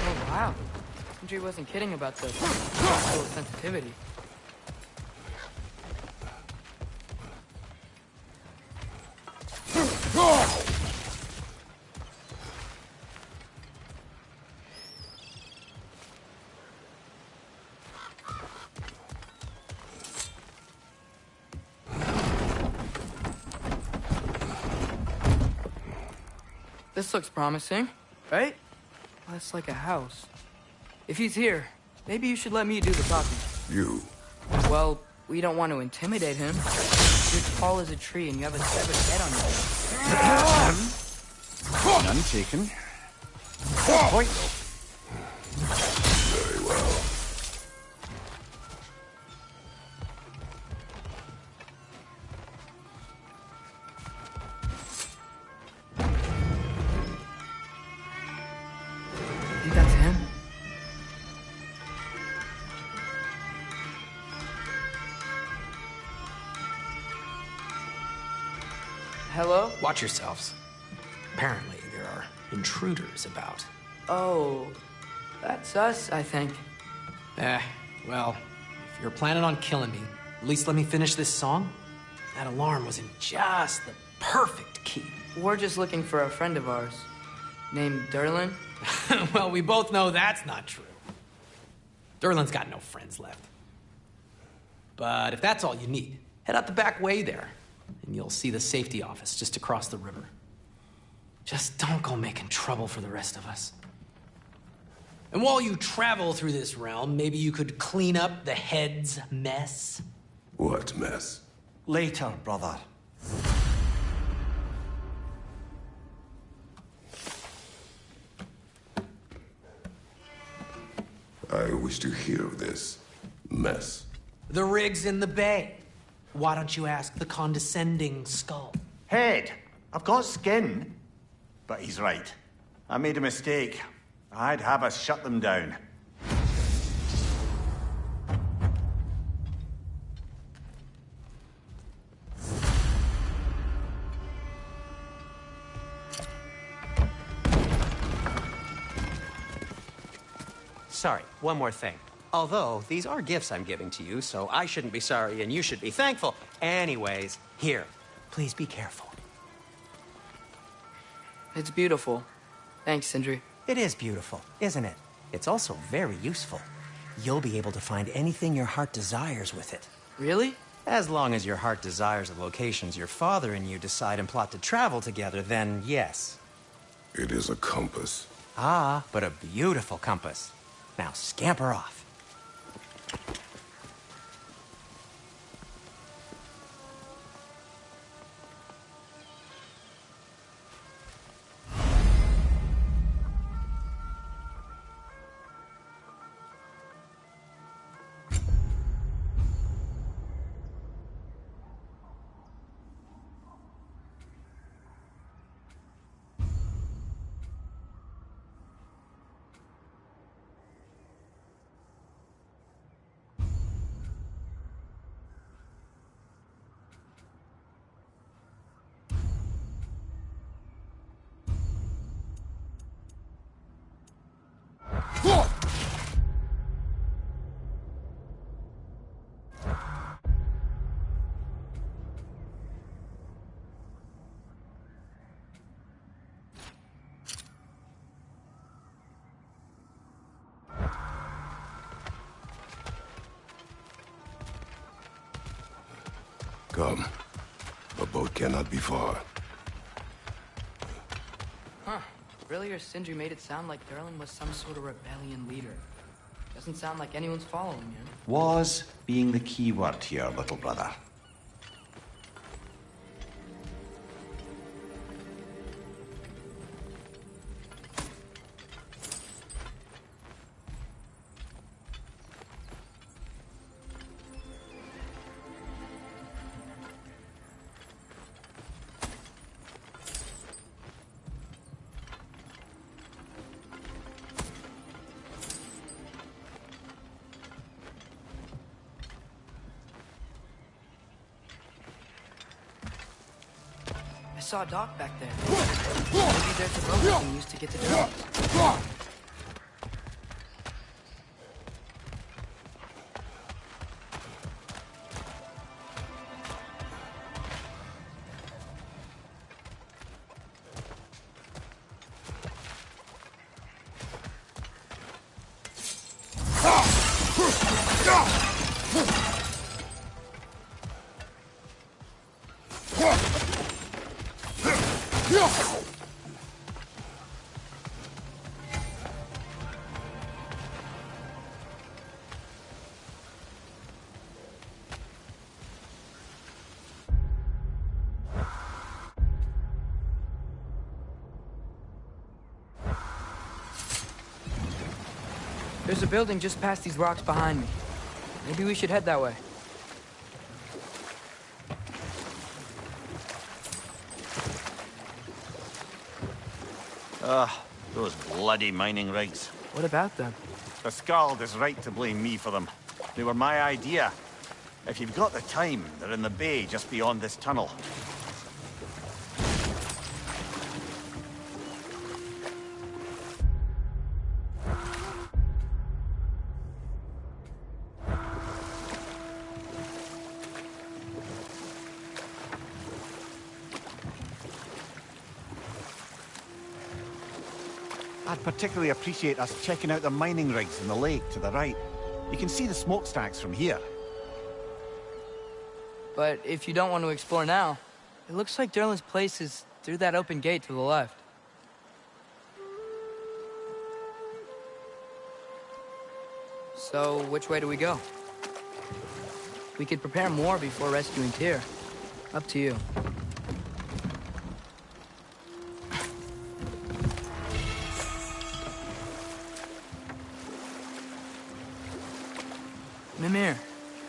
Oh, wow. Sindri wasn't kidding about the little sensitivity. This looks promising, right? That's like a house. If he's here, maybe you should let me do the talking. You. Well, we don't want to intimidate him. You're tall as a tree and you have a severed head on your head. None taken. Good point, though. Very well. Think that's him? Hello? Watch yourselves. Apparently, there are intruders about. Oh, that's us, I think. Well, if you're planning on killing me, at least let me finish this song. That alarm was in just the perfect key. We're just looking for a friend of ours named Derlin. Well, we both know that's not true. Derlin's got no friends left. But if that's all you need, head out the back way there, and you'll see the safety office just across the river. Just don't go making trouble for the rest of us. And while you travel through this realm, maybe you could clean up the head's mess. What mess? Later, brother. I wish to hear of this mess. The rig's in the bay. Why don't you ask the condescending skull? Head. I've got skin. But he's right. I made a mistake. I'd have us shut them down. Sorry, one more thing. Although, these are gifts I'm giving to you, so I shouldn't be sorry and you should be thankful. Anyways, here, please be careful. It's beautiful. Thanks, Sindri. It is beautiful, isn't it? It's also very useful. You'll be able to find anything your heart desires with it. Really? As long as your heart desires the locations your father and you decide and plot to travel together, then yes. It is a compass. Ah, but a beautiful compass. Now scamper off. Come. The boat cannot be far. Huh. Earlier, Sindri made it sound like Durlin was some sort of rebellion leader. Doesn't sound like anyone's following him. Was being the key word here, little brother. I saw a dock back there. Maybe there's a boat we can use to get to Durlin. There's a building just past these rocks behind me. Maybe we should head that way. Those bloody mining rigs. What about them? The Skald is right to blame me for them. They were my idea. If you've got the time, they're in the bay just beyond this tunnel. I'd particularly appreciate us checking out the mining rigs in the lake to the right. You can see the smokestacks from here. But if you don't want to explore now, it looks like Durlin's place is through that open gate to the left. So, which way do we go? We could prepare more before rescuing Tyr. Up to you. Mimir,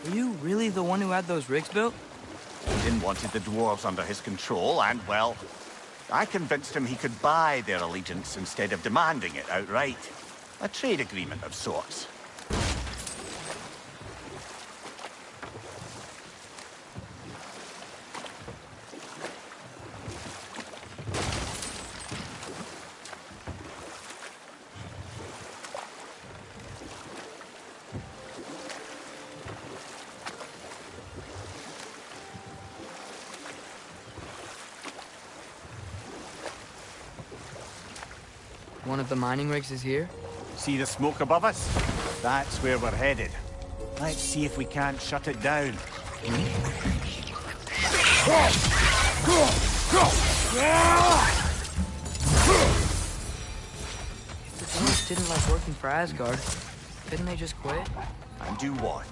were you really the one who had those rigs built? Odin wanted the dwarves under his control, and, well, I convinced him he could buy their allegiance instead of demanding it outright. A trade agreement of sorts. One of the mining rigs is here? See the smoke above us? That's where we're headed. Let's see if we can't shut it down. If the Danes didn't like working for Asgard, couldn't they just quit? And do what?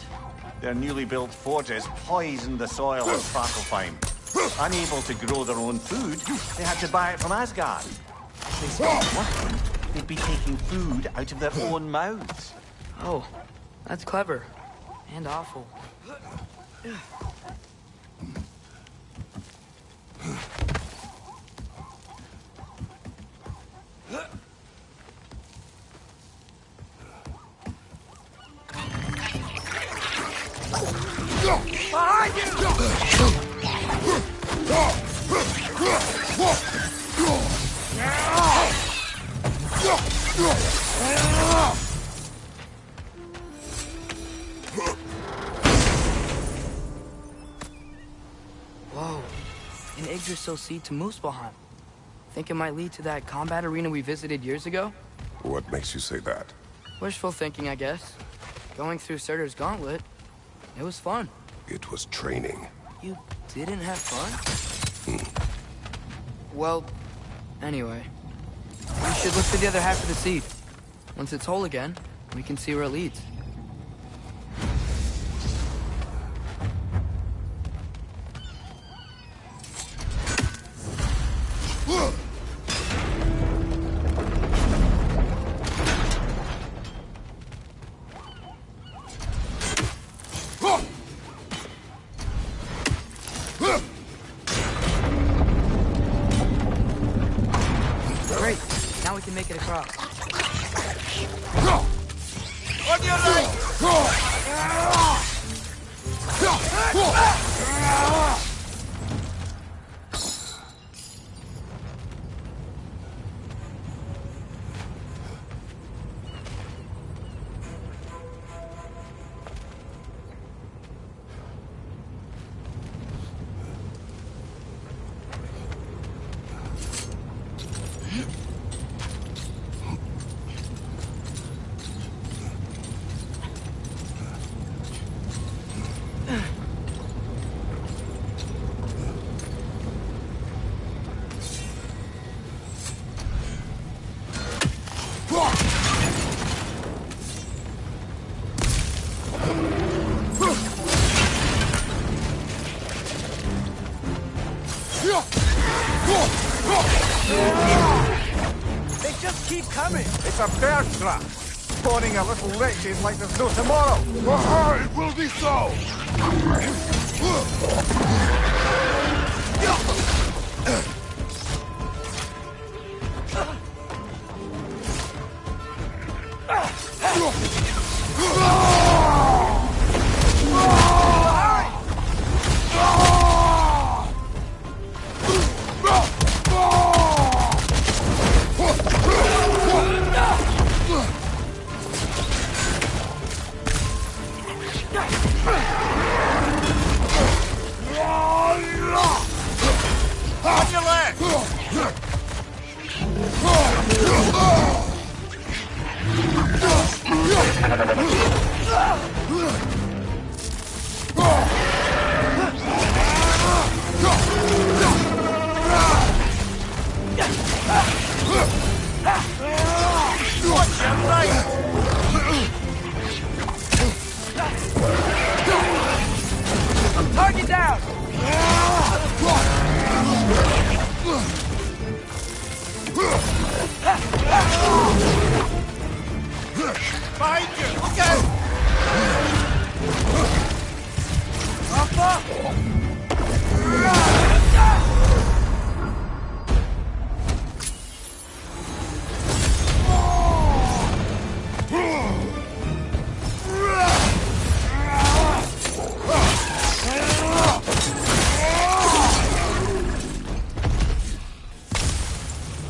Their newly built forges poisoned the soil of Svartalfheim. Unable to grow their own food, they had to buy it from Asgard. If they stopped working, they'd be taking food out of their own mouths. Oh, that's clever. And awful. Behind you! Whoa. An Yggdrasil seed to Muspelheim. Think it might lead to that combat arena we visited years ago? What makes you say that? Wishful thinking, I guess. Going through Surtur's gauntlet, it was fun. It was training. You didn't have fun? Well, anyway. We should look for the other half of the seed. Once it's whole again, we can see where it leads. Great. Now we can make it across. On your right! They just keep coming. It's a bear trap. Spawning a little wretches like there's no tomorrow. It will be so! On your left! Watch your right! Target down! Behind you! Look out!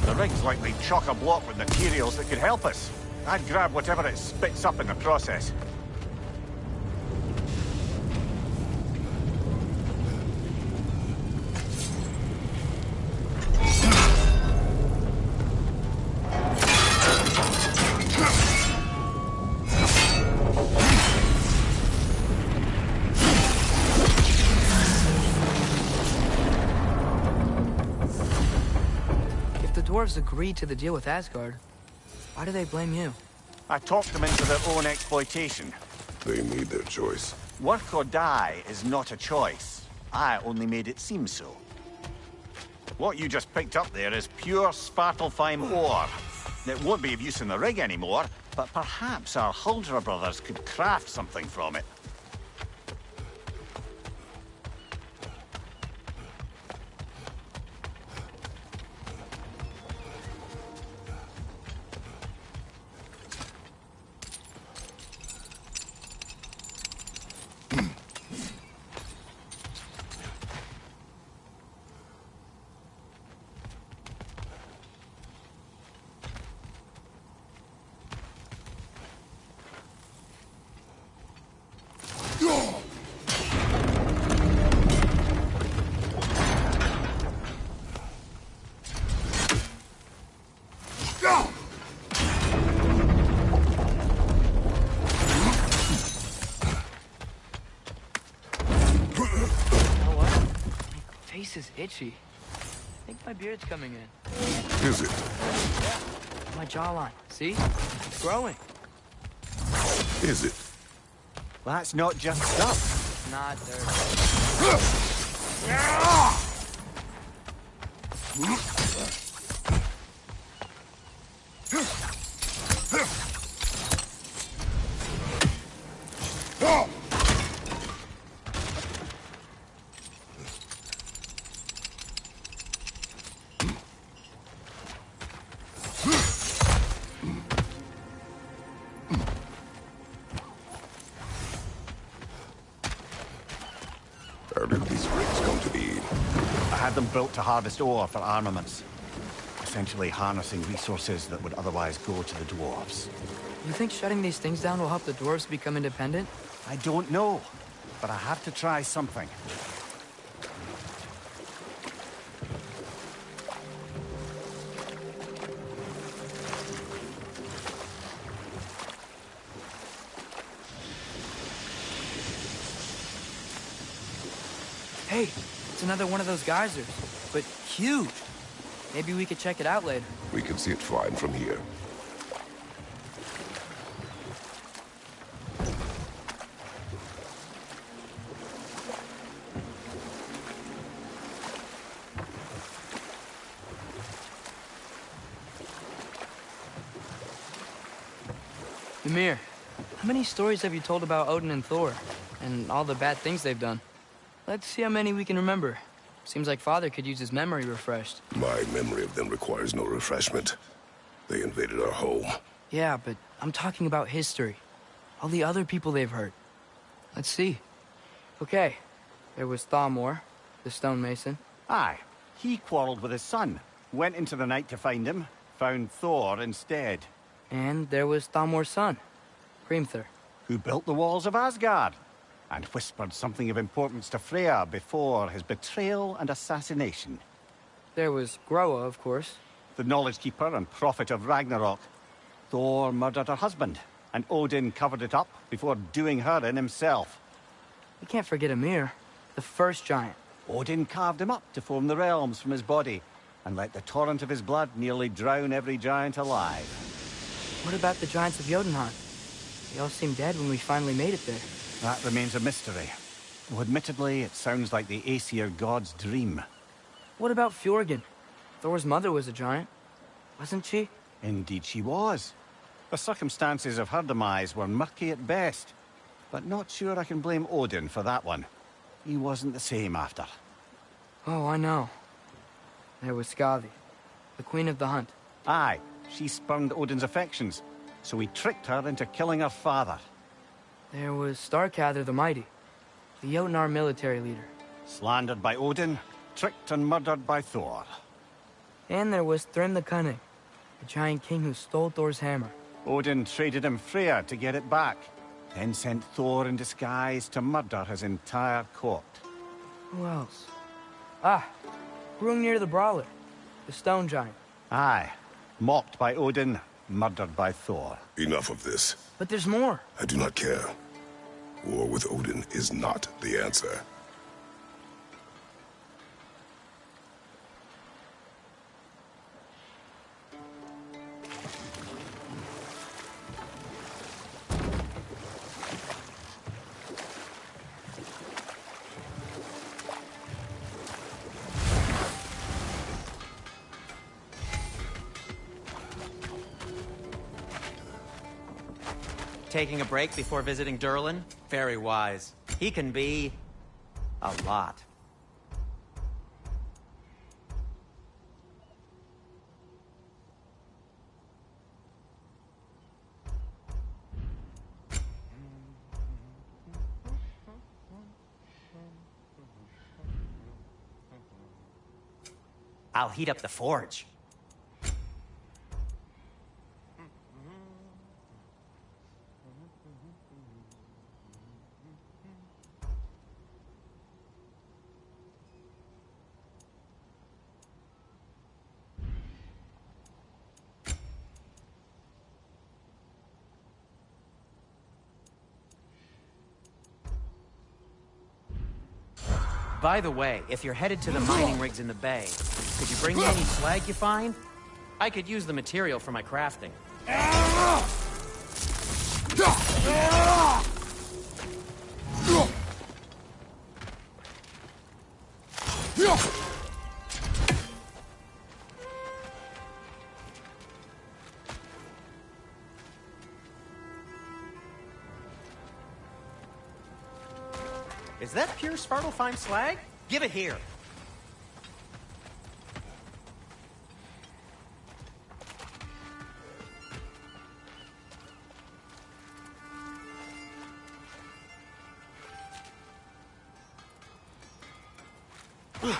The rig's likely chock-a-block with materials that could help us. I'd grab whatever it spits up in the process. dwarves agreed to the deal with Asgard. Why do they blame you? I talked them into their own exploitation. They made their choice. Work or die is not a choice. I only made it seem so. What you just picked up there is pure Svartalfheim ore. It won't be of use in the rig anymore, but perhaps our Huldra brothers could craft something from it. Is itchy. I think my beard's coming in. Is it? Yeah, my jawline. See? It's growing. Is it? That's not just stuff. Not How did these rigs come to be? I had them built to harvest ore for armaments. Essentially harnessing resources that would otherwise go to the dwarves. You think shutting these things down will help the dwarves become independent? I don't know, but I have to try something. Hey, it's another one of those geysers, but huge. Maybe we could check it out later. We can see it fine from here. Ymir, how many stories have you told about Odin and Thor? And all the bad things they've done? Let's see how many we can remember. Seems like Father could use his memory refreshed. My memory of them requires no refreshment. They invaded our home. Yeah, but I'm talking about history. All the other people they've hurt. Let's see. Okay, there was Thamor, the stonemason. Aye, he quarreled with his son. Went into the night to find him. Found Thor instead. And there was Thamor's son, Grimthur. Who built the walls of Asgard. And whispered something of importance to Freya before his betrayal and assassination. There was Groa, of course. The knowledge keeper and prophet of Ragnarok. Thor murdered her husband, and Odin covered it up before doing her in himself. We can't forget Ymir, the first giant. Odin carved him up to form the realms from his body, and let the torrent of his blood nearly drown every giant alive. What about the giants of Jotunheim? They all seemed dead when we finally made it there. That remains a mystery. Though admittedly, it sounds like the Aesir god's dream. What about Fjorgyn? Thor's mother was a giant, wasn't she? Indeed she was. The circumstances of her demise were murky at best. But not sure I can blame Odin for that one. He wasn't the same after. Oh, I know. There was Skavi, the queen of the hunt. Aye, she spurned Odin's affections, so he tricked her into killing her father. There was Starkather the Mighty, the Jotnar military leader. Slandered by Odin, tricked and murdered by Thor. And there was Thrym the Cunning, the giant king who stole Thor's hammer. Odin traded him Freya to get it back, then sent Thor in disguise to murder his entire court. Who else? Ah, Hrungnir the Brawler, the stone giant. Aye, mocked by Odin, murdered by Thor. Enough of this. But there's more. I do not care. War with Odin is not the answer. taking a break before visiting Durlin? Very wise. He can be... a lot. I'll heat up the forge. By the way, if you're headed to the mining rigs in the bay, could you bring me any slag you find? I could use the material for my crafting. Is that pure Svartalfheim slag? Give it here. Ugh.